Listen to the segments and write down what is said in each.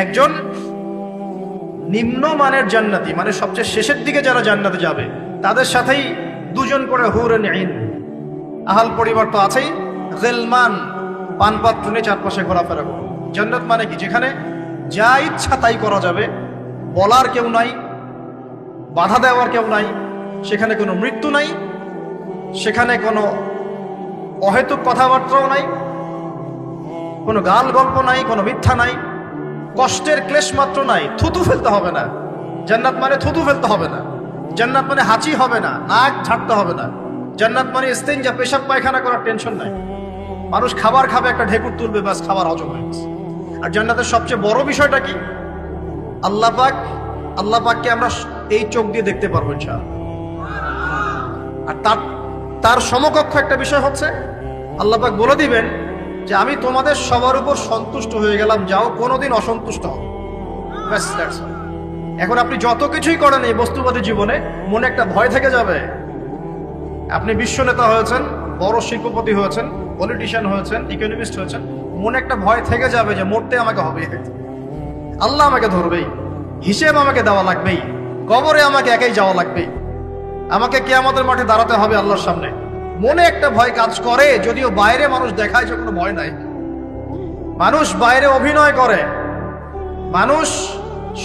একজন নিম্নমানের জান্নাতি, মানে সবচেয়ে শেষের দিকে যারা জান্নাতে যাবে, তাদের সাথেই দুজন করে হুরুন আইন, আহাল পরিবার তো আছেই, গিলমান, পানপাত্র নিয়ে চারপাশে ঘোরাফেরা করো। জান্নাত মানে কি? যেখানে যা ইচ্ছা তাই করা যাবে, বলার কেউ নাই, বাধা দেওয়ার কেউ নাই, সেখানে কোনো মৃত্যু নাই, সেখানে কোনো অহেতুক কথাবার্তাও নাই, কোনো গাল গল্প নাই, কোনো মিথ্যা নাই, কষ্টের ক্লেশ মাত্র নাই। থুতু ফেলতে হবে না। জান্নাত মানে থুতু ফেলতে হবে না। জান্নাত মানে হাঁচি হবে না, নাক ঝাড়তে হবে না। জান্নাত মানে ইস্তেঞ্জা, পেশাব পায়খানা করার টেনশন নাই। মানুষ খাবার খাবে, একটা ঢেকুর তুলবে, ব্যাস খাবার হজম হয়ে গেছে। আর জান্নাতের সবচেয়ে বড় বিষয়টা কি? আল্লাহ পাককে আমরা এই চোখ দিয়ে দেখতে পারবো ইনশাআল্লাহ। আর তার সমকক্ষ একটা বিষয় হচ্ছে, আল্লাহ পাক বলে দিবেন যে আমি তোমাদের সবার উপর সন্তুষ্ট হয়ে গেলাম, যাও কোনোদিন অসন্তুষ্ট হও। ব্যাস, দ্যাটস অল। এখন আপনি যত কিছুই করেন এই বস্তুবাদী জীবনে, মনে একটা ভয় থেকে যাবে। আপনি বিশ্ব নেতা হয়েছেন, বড় শিল্পপতি হয়েছেন, পলিটিশিয়ান হয়েছেন, ইকোনমিস্ট হয়েছেন, মনে একটা ভয় থেকে যাবে যে মরতে আমাকে হবে, আল্লাহ আমাকে ধরবেই, হিসেব আমাকে দেওয়া লাগবেই, কবরে আমাকে একাই যাওয়া লাগবেই, আমাকে কিয়ামতের মাঠে দাঁড়াতে হবে আল্লাহর সামনে। মনে একটা ভয় কাজ করে, যদিও বাইরে মানুষ দেখায় যে কোনো ভয় নাই। মানুষ বাইরে অভিনয় করে, মানুষ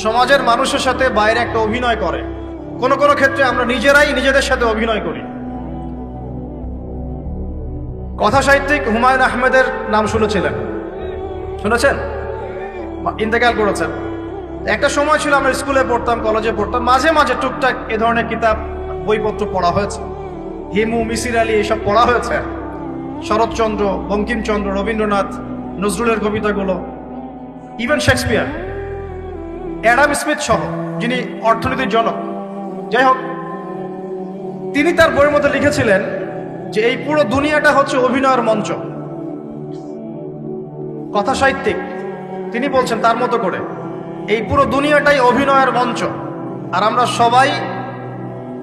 সমাজের মানুষের সাথে বাইরে একটা অভিনয় করে। কোন কোন ক্ষেত্রে আমরা নিজেরাই নিজেদের সাথে অভিনয় করি। কথা সাহিত্যিক হুমায়ুন আহমেদের নাম শুনেছিলেন? শুনেছেন? ইন্তেকাল করেছেন। একটা সময় ছিল আমরা স্কুলে পড়তাম, কলেজে পড়তাম, মাঝে মাঝে টুকটাক এ ধরনের কিতাব বইপত্র পড়া হয়েছে। হিমু, মিসির আলী এসব পড়া হয়েছে। শরৎচন্দ্র, বঙ্কিমচন্দ্র, রবীন্দ্রনাথ, নজরুলের কবিতাগুলো, ইভেন শেক্সপিয়ার, অ্যাডাম স্মিথ সহ, যিনি অর্থনীতির জনক। যাই হোক, তিনি তার বইয়ের মধ্যে লিখেছিলেন যে এই পুরো দুনিয়াটা হচ্ছে অভিনয়ের মঞ্চ। কথা সাহিত্যিক, তিনি বলছেন তার মতো করে এই পুরো দুনিয়াটাই অভিনয়ের মঞ্চ, আর আমরা সবাই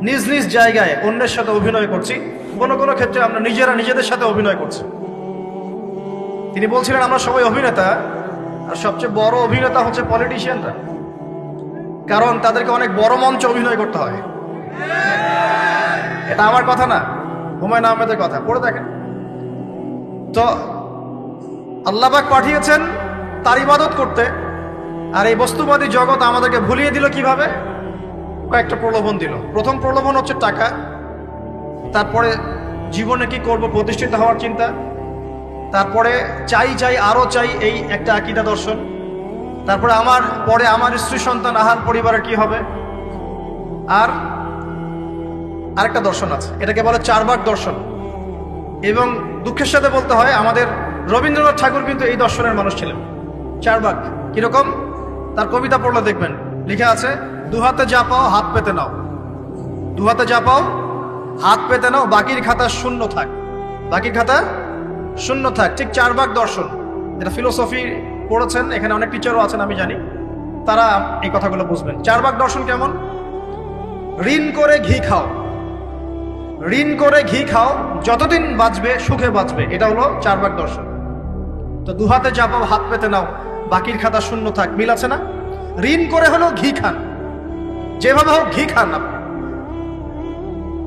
নিজ নিজ জায়গায় অন্যের সাথে অভিনয় করছি। কোনো কোনো ক্ষেত্রে আমরা নিজেরা নিজেদের সাথে অভিনয় করছি। তিনি বলছিলেন আমরা সবাই অভিনেতা, আর সবচেয়ে বড় অভিনেতা হচ্ছে পলিটিশিয়ানরা, কারণ তাদেরকে অনেক বড় মঞ্চে অভিনয় করতে হয়। এটা আমার কথা না, হুমায়ুন আহমেদের কথা, পড়ে দেখেন তো। আল্লাহ পাক পাঠিয়েছেন তার ইবাদত করতে, আর এই বস্তুবাদী জগৎ আমাদেরকে ভুলিয়ে দিল কিভাবে? কয়েকটা প্রলোভন দিল। প্রথম প্রলোভন হচ্ছে টাকা, তারপরে জীবনে কি করব, প্রতিষ্ঠিত হওয়ার চিন্তা, তারপরে চাই চাই আরো চাই, এই একটা আকীদা দর্শন, তারপরে আমার স্ত্রী সন্তান আহাল পরিবারের কি হবে, আর আরেকটা দর্শন আছে, এটাকে বলে চারবাক দর্শন। এবং দুঃখের সাথে বলতে হয়, আমাদের রবীন্দ্রনাথ ঠাকুর কিন্তু এই দর্শনের মানুষ ছিলেন। চারবাক কিরকম? তার কবিতা পড়লে দেখবেন লেখা আছে, দুহাতে যা পাও হাত পেতে নাও, দুহাতে যা পাও হাত পেতে নাও, বাকির খাতা শূন্য থাক, বাকির খাতা শূন্য থাক। ঠিক চারবাক দর্শন, যেটা ফিলোসফি পড়েছেন, এখানে অনেক টিচারও আছেন আমি জানি, তারা এই কথাগুলো বুঝবেন। চারবাক দর্শন কেমন? ঋণ করে ঘি খাও, ঋণ করে ঘি খাও, যতদিন বাঁচবে সুখে বাঁচবে, এটা হলো চারবাক দর্শন। তো দুহাতে যা পাও হাত পেতে নাও, বাকির খাতা শূন্য থাক, মিল আছে না? ঋণ করে হলো ঘি খান, যেভাবে হোক ঘি খান আপনি,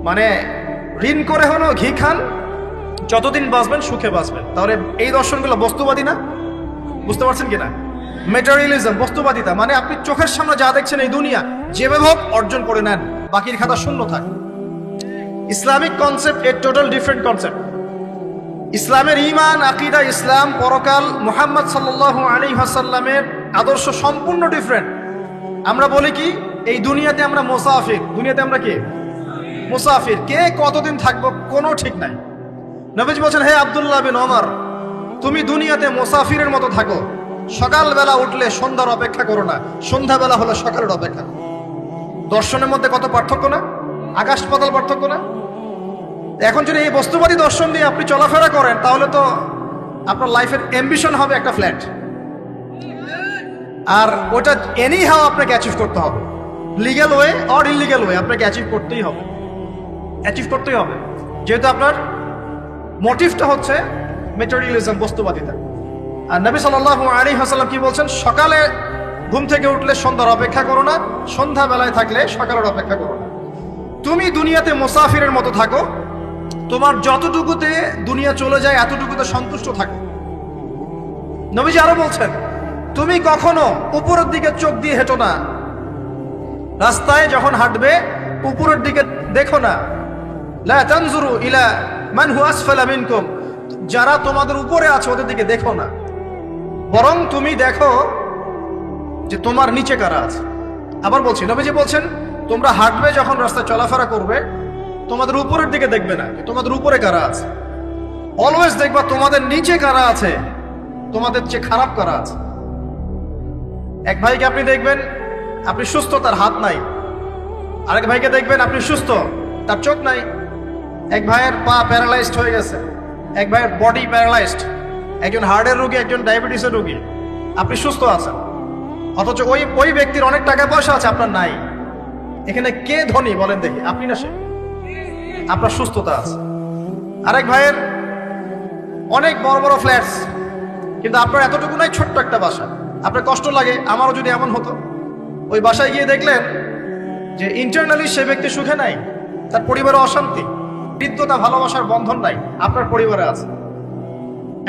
মানে ঋণ করে হলো ঘি খান, যতদিন বাঁচবেন সুখে বাঁচবেন। তাহলে এই দর্শনগুলো বস্তুবাদী না? বুঝতে পারছেন কিনা? ম্যাটেরিয়ালিজম, বস্তুবাদিতা, মানে আপনি চোখের সামনে যা দেখছেন এই দুনিয়া, যেভাবে হোক অর্জন করে নেন, বাকির খাতা শূন্য থাক। ইসলামিক কনসেপ্ট এর টোটাল ডিফারেন্ট কনসেপ্ট। ইসলামের ঈমান, আকীদা, ইসলাম, পরকাল, মুহাম্মদ সাল্লাল্লাহু আলাইহি ওয়াসাল্লামের আদর্শ সম্পূর্ণ ডিফারেন্ট। আমরা বলি কি, এই দুনিয়াতে আমরা মুসাফির, দুনিয়াতে আমরা কি মুসাফির, কে কতদিন থাকবো কোনো ঠিক নাই। নবীজি বলছেন, হে আব্দুল্লাহ বিন ওমর, তুমি দুনিয়াতে মুসাফিরের মতো থাকো, সকালবেলা উঠলে সন্ধ্যার অপেক্ষা করো না, সন্ধ্যাবেলা হলে সকালের অপেক্ষা করো। দর্শনের মধ্যে কত পার্থক্য না? আকাশ পাতাল পার্থক্য না? এখন যদি এই বস্তুবাদী দর্শন দিয়ে আপনি চলাফেরা করেন, তাহলে তো আপনার লাইফের অ্যাম্বিশন হবে একটা ফ্ল্যাট, আর ওটা এনি হাও আপনাকে অ্যাচিভ করতে হবে, legal way or illegal way, আপনাকে অ্যাচিভ করতেই হবে, যেহেতু আপনার মোটিভটা হচ্ছে ম্যাটেরিয়ালিজম, বস্তুবাদিতা। আর নবী সাল্লাল্লাহু আলাইহি ওয়াসাল্লাম কি বলছেন, সকালে ঘুম থেকে উঠলে সন্ধ্যার অপেক্ষা করো না, সন্ধ্যা বেলায় থাকলে সকালের অপেক্ষা করো না। তুমি দুনিয়াতে মুসাফিরের মতো থাকো, তোমার যতটুকুতে দুনিয়া চলে যায় এতটুকুতে সন্তুষ্ট থাকো। নবীজি আরো বলছেন, তুমি কখনো উপরের দিকে চোখ দিয়ে হেঁটো না, রাস্তায় যখন হাঁটবে উপরের দিকে দেখো না। লা তানজুরু ইলা মান হুয়া আসফালা মিনকুম, যারা তোমাদের উপরে আছে ওদের দিকে দেখো না, বরং তুমি দেখো যে তোমার নিচে কারা আছে। আবার বলছি, নবীজি বলছেন, তোমরা হাঁটবে যখন রাস্তায় চলাফেরা করবে তোমাদের উপরের দিকে দেখবে না তোমাদের উপরে কারা আছে, অলওয়েজ দেখবা তোমাদের নিচে কারা আছে, তোমাদের চেয়ে খারাপ কারা আছে। এক ভাইকে আপনি দেখবেন আপনি সুস্থ, তার হাত নাই। আরেক ভাইকে দেখবেন আপনি সুস্থ, তার চোখ নাই। এক ভাইয়ের পা প্যারালাইজড হয়ে গেছে, এক ভাইয়ের বডি প্যারালাইজড, একজন হার্টের রোগী, একজন ডায়াবেটিসের রোগী। আপনি সুস্থ আছেন, অথচ ওই ব্যক্তির অনেক টাকা পয়সা আছে, আপনার নাই। এখানে কে ধনী বলেন দেখি, আপনি না সে? আপনার সুস্থতা আছে। আরেক ভাইয়ের অনেক বড় বড় ফ্ল্যাটস, কিন্তু আপনার এতটুকু নাই, ছোট্ট একটা বাসা। আপনার কষ্ট লাগে, আমারও যদি এমন হতো। ওই বাসায় গিয়ে দেখলেন যে ইন্টারনালি সে ব্যক্তি সুখে নাই, তার পরিবারে অশান্তি, হৃদ্যতা, ভালোবাসার বন্ধন নাই, আপনার পরিবারে আছে।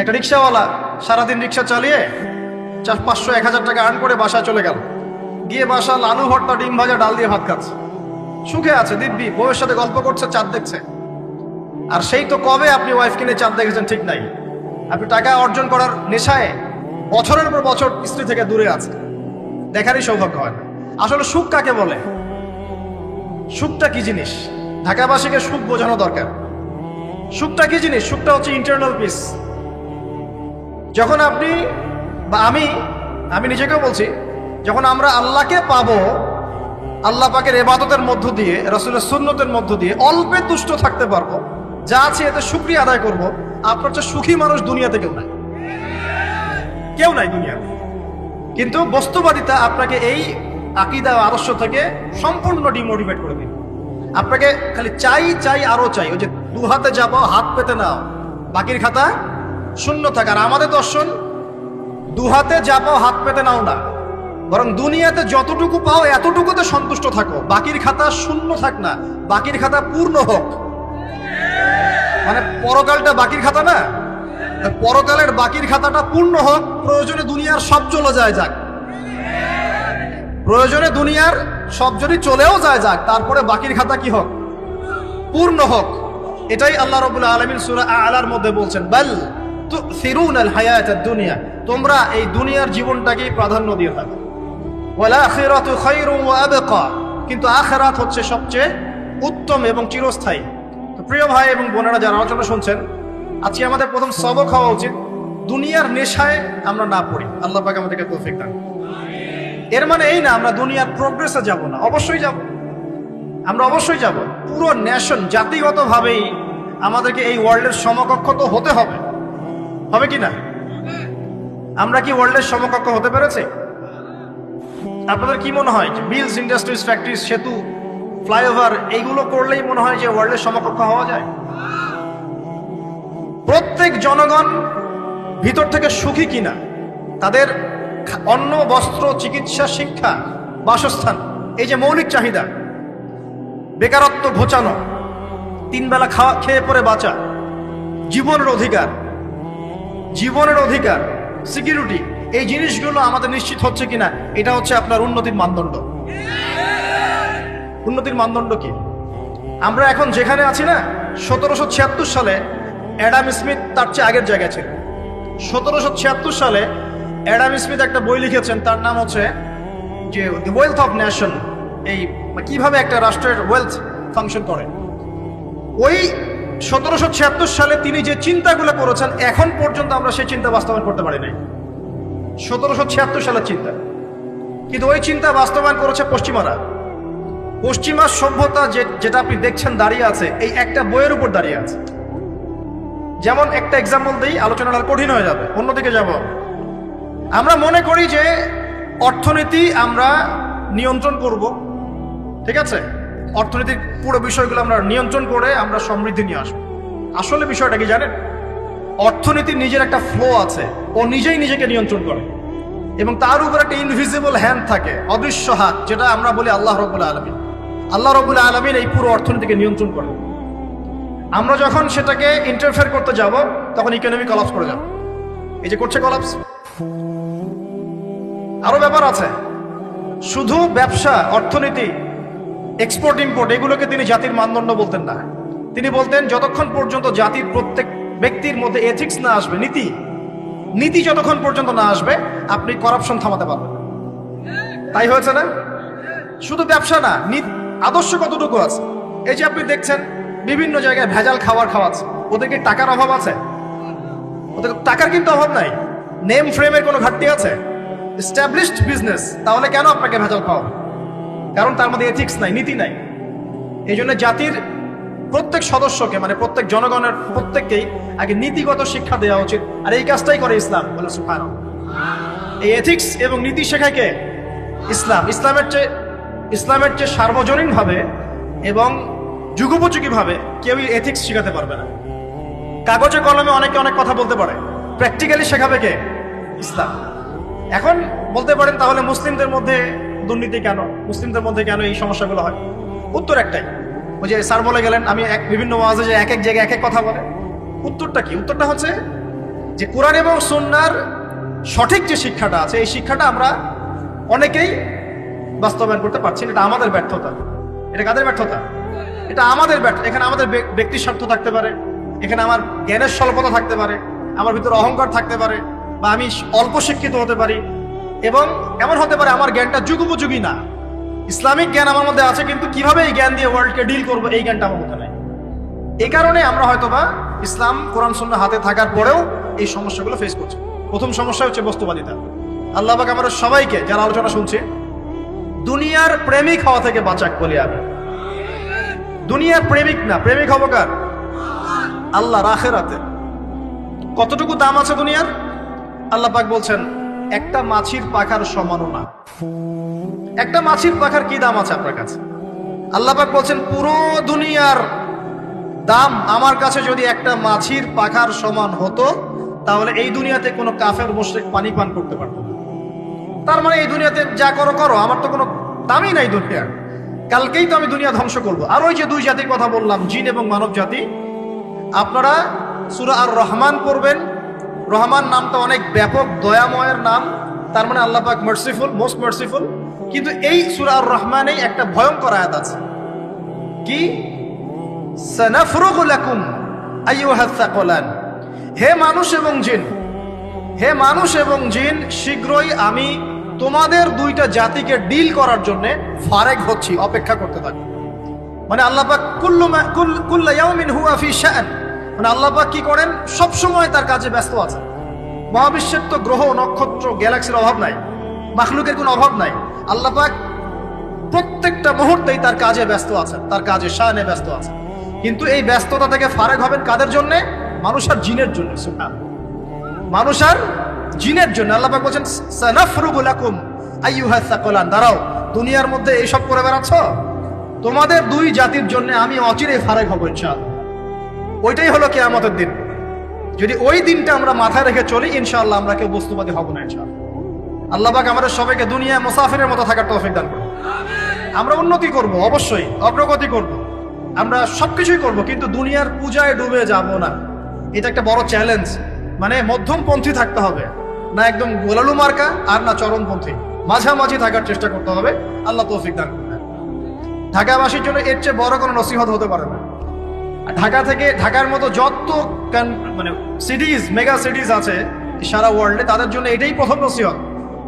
একটা রিক্সাওয়ালা সারাদিন রিক্সা চালিয়ে 500-1000 টাকা আর্ন করে বাসায় চলে গেল, গিয়ে বাসা আলু ভর্তা, ডিম ভাজা, ডাল দিয়ে ভাত খাচ্ছে, সুখে আছে দিব্যি, বউয়ের সাথে গল্প করছে, চাঁদ দেখছে। আর সেই তো কবে আপনি ওয়াইফ কিনে চাঁদ দেখেছেন ঠিক নাই। আপনি টাকা অর্জন করার নেশায় বছরের পর বছর স্ত্রী থেকে দূরে আছে, দেখারই সৌভাগ্য হয় না। আসলে সুখ কাকে বলে, সুখটা কি জিনিস? ঢাকাবাসীকে সুখ বোঝানো দরকার। সুখটা কি জিনিস? সুখটা হচ্ছে ইন্টারনাল পিস। যখন আপনি বা আমি নিজেকেও বলছি, যখন আমরা আল্লাহকে পাবো, আল্লাহ পাকের ইবাদতের মধ্য দিয়ে, রাসূলের সুন্নতের মধ্য দিয়ে অল্পে তুষ্ট থাকতে পারবো, যা আছে এতে শুকরিয়া আদায় করব, আপনার চেয়ে সুখী মানুষ দুনিয়াতে কেউ নাই, কেউ নাই দুনিয়াতে। কিন্তু বস্তুবাদিতা আপনাকে এই আকীদা ও আদর্শ থেকে সম্পূর্ণ ডিমোটিভেট করে দিবে। আপনাকে খালি চাই আরো চাই। ওই যে দু হাতে যাবো, হাত পেতে নাও, বাকির খাতা শূন্য থাকে। আর আমাদের দর্শন, দু হাতে যাবো, হাত পেতে নাও না, বরং দুনিয়াতে যতটুকু পাও এতটুকুতে সন্তুষ্ট থাকো, বাকির খাতা শূন্য থাক না, বাকির খাতা পূর্ণ হোক। মানে পরকালটা বাকির খাতা না, পরকালের বাকির খাতাটা পূর্ণ হোক। প্রয়োজনে দুনিয়ার সব চলে যায় যাক, প্রয়োজনে দুনিয়ার সব যদি চলেও যায় যাক, তারপরে বাকির খাতা কি হোক? পূর্ণ হোক। এটাই আল্লাহ রাব্বুল আলামিন সূরা আ'লার মধ্যে বলছেন, বাল তুসিরুনাল হায়াতাদ দুনিয়া, তোমরা এই দুনিয়ার জীবনটাকেই প্রাধান্য দিয়ে থাকো। ওয়াল আখিরাতু খায়রুন ওয়া আবকা, কিন্তু আখিরাত হচ্ছে সবচেয়ে উত্তম এবং চিরস্থায়ী। তো প্রিয় ভাই এবং বোনেরা যারা আলোচনা শুনছেন, আজকে আমাদের প্রথম সবক হওয়া উচিত দুনিয়ার নেশায় আমরা না পড়ি। আল্লাহ পাক আমাদেরকে তৌফিক দান। এর মানে এই না আমরা দুনিয়ার প্রোগ্রেসে যাব না, অবশ্যই যাব, আমরা অবশ্যই যাব। পুরো নেশন, জাতিগতভাবেই আমাদেরকে এই ওয়ার্ল্ডের সমকক্ষ তো হতে হবে, হবে কি না? আমরা কি ওয়ার্ল্ডের সমকক্ষ হতে পেরেছি? আপনাদের কি মনে হয় যে মিলস, ইন্ডাস্ট্রিজ, ফ্যাক্টরিজ, সেতু, ফ্লাইওভার এইগুলো করলেই মনে হয় যে ওয়ার্ল্ডের সমকক্ষ হওয়া যায়? প্রত্যেক জনগণ ভিতর থেকে সুখী কিনা, তাদের অন্ন, বস্ত্র, চিকিৎসা, শিক্ষা, বাসস্থান, এই যে মৌলিক চাহিদা, বেকারত্ব ঘোচানো, 3 বেলা খেয়ে পরে বাঁচা, জীবনের অধিকার, সিকিউরিটি, এই জিনিসগুলো আমাদের নিশ্চিত হচ্ছে কিনা, এটা হচ্ছে আপনার উন্নতির মানদণ্ড। উন্নতির মানদণ্ড কি? আমরা এখন যেখানে আছি না, 1776 সালে অ্যাডাম স্মিথ তার চেয়ে আগের জায়গায় ছিল। 1776 সালে অ্যাডাম স্মিথ একটা বই লিখেছেন, তার নাম হচ্ছে যে দ্য ওয়েলথ অফ নেশন, এই কিভাবে একটা রাষ্ট্রের ওয়েলথ ফাংশন করে। ওই 1776 সালে তিনি যে চিন্তাগুলো করেছেন, এখন পর্যন্ত আমরা সেই চিন্তা বাস্তবায়ন করতে পারি নাই। 1776 সালের চিন্তা, কিন্তু ওই চিন্তা বাস্তবায়ন করেছে পশ্চিমারা। পশ্চিমা সভ্যতা যেটা আপনি দেখছেন দাঁড়িয়ে আছে, এই একটা বইয়ের উপর দাঁড়িয়ে আছে। যেমন একটা এক্সাম্পল দিই, আলোচনাটা কঠিন হয়ে যাবে, অন্যদিকে যাব। আমরা মনে করি যে অর্থনীতি আমরা নিয়ন্ত্রণ করব, ঠিক আছে, অর্থনীতির পুরো বিষয়গুলো আমরা নিয়ন্ত্রণ করে আমরা সমৃদ্ধি নিয়ে আসবো। আসলে বিষয়টা কি জানেন? অর্থনীতির নিজের একটা ফ্লো আছে, ও নিজেই নিজেকে নিয়ন্ত্রণ করে, এবং তার উপর একটা ইনভিজিবল হ্যান্ড থাকে, অদৃশ্য হাত, যেটা আমরা বলি আল্লাহ রাব্বুল আলামিন। আল্লাহ রাব্বুল আলামিন এই পুরো অর্থনীতিকে নিয়ন্ত্রণ করে। আমরা যখন সেটাকে ইন্টারফেয়ার করতে যাব, তখন ইকোনমি কলাপস করে যাবে। এই যে করছে কলাপস। আরো ব্যাপার আছে, শুধু ব্যবসা, অর্থনীতি, এক্সপোর্ট ইম্পোর্ট, এগুলোকে তিনি জাতির মানদণ্ড বলতেন না। তিনি বলতেন যতক্ষণ পর্যন্ত জাতির প্রত্যেক ব্যক্তির মধ্যে এথিক্স না আসবে, নীতি যতক্ষণ পর্যন্ত না আসবে, আপনি করাপশন থামাতে পারবেন না। তাই হয়েছে না? শুধু ব্যবসা না, আদর্শ কতটুকু আছে? এই যে আপনি দেখছেন বিভিন্ন জায়গায় ভেজাল খাবার খাওয়াচ্ছে, ওদেরকে টাকার অভাব আছে? ওদের টাকার কিন্তু অভাব নাই। নেম ফ্রেমের কোনো ঘাটতি আছে? এস্টাবলিশড বিজনেস, তাহলে কেন আপনাকে ভেজাল খাওয়াবে? কারণ তার মধ্যে এথিক্স নাই, নীতি নাই। এই জন্য জাতির প্রত্যেক সদস্যকে, মানে প্রত্যেক জনগণের প্রত্যেককেই আগে নীতিগত শিক্ষা দেওয়া উচিত। আর এই কাজটাই করে ইসলাম। বলে সুবহানাল্লাহ। এই এথিক্স এবং নীতি শেখায় কে? ইসলাম। ইসলামের চেয়ে সার্বজনীন ভাবে এবং যুগোপযোগী ভাবে কেউই এথিক্স শেখাতে পারবে না। কাগজে কলমে অনেকে অনেক কথা বলতে পারে, প্র্যাকটিক্যালি শেখাবে কে? ইসলাম। এখন বলতে পারেন তাহলে মুসলিমদের মধ্যে দুর্নীতি কেন, মুসলিমদের মধ্যে কেন এই সমস্যাগুলো হয়? উত্তর একটাই, ওই যে স্যার বলে গেলেন, আমি বিভিন্ন ওয়াজে যে এক এক জায়গায় এক এক কথা বলে। উত্তরটা কি? উত্তরটা হচ্ছে যে কোরআন এবং সুন্নাহর সঠিক যে শিক্ষাটা আছে, এই শিক্ষাটা আমরা অনেকেই বাস্তবায়ন করতে পারছি না। এটা আমাদের ব্যর্থতা। এটা কাদের ব্যর্থতা? এটা আমাদের ব্যর্থ। এখানে আমাদের ব্যক্তির স্বার্থ থাকতে পারে, এখানে আমার জ্ঞানের স্বল্পতা থাকতে পারে, আমার ভিতরে অহংকার থাকতে পারে, বা আমি অল্প শিক্ষিত হতে পারি, এবং এমন হতে পারে আমার জ্ঞানটা যুগোপযোগী না। ইসলামিক জ্ঞান আমার মধ্যে আছে, কিন্তু কিভাবে এই জ্ঞান দিয়ে ওয়ার্ল্ডকে ডিল করবো, এই জ্ঞানটা আমার মধ্যে নাই। এই কারণে আমরা হয়তোবা ইসলাম, কোরআন সুন্নাহ হাতে থাকার পরেও এই সমস্যাগুলো ফেস করছি। প্রথম সমস্যা হচ্ছে বস্তুবাদিতা। আল্লাহ পাক আমাদের সবাইকে, যারা আলোচনা শুনছে, দুনিয়ার প্রেমিক হওয়া থেকে বাঁচাক বলি আমি। দুনিয়ার প্রেমিক না, প্রেমিক হবো কার? আল্লাহর, আখিরাতে। কতটুকু দাম আছে দুনিয়ার? আল্লাহ পাক বলছেন একটা মাছির পাখার সমানও না। একটা মাছির পাখার কি দাম আছে আপনার কাছে? আল্লাহ পাক বলছেন পুরো দুনিয়ার দাম আমার কাছে যদি একটা মাছির পাখার সমান হতো, তাহলে এই দুনিয়াতে কোনো কাফের মুশরিক পানি পান করতে পারতো না। তার মানে এই দুনিয়াতে যা করো করো, আমার তো কোনো দামই নাই দুনিয়ার। কালকেই তো আমি দুনিয়া ধ্বংস করবো। আর ওই যে দুই জাতির কথা বললাম, জিন এবং মানব জাতি, আপনারা সূরা আর রহমান পড়বেন। রহমান নামটা অনেক ব্যাপক, দয়াময়ের নাম। তার মানে আল্লাহ পাক মার্সিফুল, মোস্ট মার্সিফুল। কিন্তু এই সূরা আর রহমানেই একটা ভয়ঙ্কর আয়াত আছে, কি? সানাফরুগু লাকুম আইয়ুহাস সাকলান। হে মানুষ এবং জিন, হে মানুষ এবং জিন, শীঘ্রই আমি তোমাদের দুইটা জাতিকে ডিল করার জন্য ফারেক হচ্ছি, অপেক্ষা করতে থাকি। মানে আল্লাহ পাক কুল্লু ইয়াউমিন হুয়া ফি শাআন, মানে আল্লাহ পাক কি করেন? সব সময় তার কাজে ব্যস্ত আছে। মহাবিশ্বের তো গ্রহ, নক্ষত্র, গ্যালাক্সির অভাব নাই, মাখলুকের কোনো অভাব নাই। আল্লাহ পাক প্রত্যেকটা মুহূর্তেই তার কাজে ব্যস্ত আছেন, তার কাজে শানে ব্যস্ত আছেন। কিন্তু এই ব্যস্ততা থেকে ফারেক হবেন কাদের জন্য? মানুষ আর জিনের জন্য। সুবহানাল্লাহ। মানুষ আর জিনের জন্য আল্লাহ পাক বলেন সানাফরুগু লাকুম আইয়ুহাস সাকলান। দাঁড়াও, দুনিয়ার মধ্যে এইসব করে বেড়াচ্ছ, তোমাদের দুই জাতির জন্য আমি অচিরেই ফারেক হব ইনশাআল্লাহ। ওইটাই হলো কিয়ামতের দিন। যদি ওই দিনটা আমরা মাথায় রেখে চলি, ইনশাআল্লাহ আমরা কেউ বস্তুবাদী হব না ইনশাআল্লাহ। আল্লাহ পাক আমাদের সবাইকে দুনিয়া মুসাফিরের মতো থাকার তৌফিক দান করুন। আমরা উন্নতি করব, অবশ্যই অগ্রগতি করব, আমরা সবকিছুই করব, কিন্তু দুনিয়ার পূজায় ডুবে যাব না। এটা একটা বড় চ্যালেঞ্জ। মানে মধ্যমপন্থী থাকতে হবে, না একদম গোলালু মার্কা আর না চরমপন্থী, মাঝামাঝি থাকার চেষ্টা করতে হবে। আল্লাহ তৌফিক দান করুন। ঢাকাবাসীর জন্য এর চেয়ে বড় কোনো নসিহত হতে পারে না। ঢাকার মতো যত মানে সিটিজ, মেগা সিটিজ আছে সারা ওয়ার্ল্ডে, তাদের জন্য এটাই প্রথম নসিহত,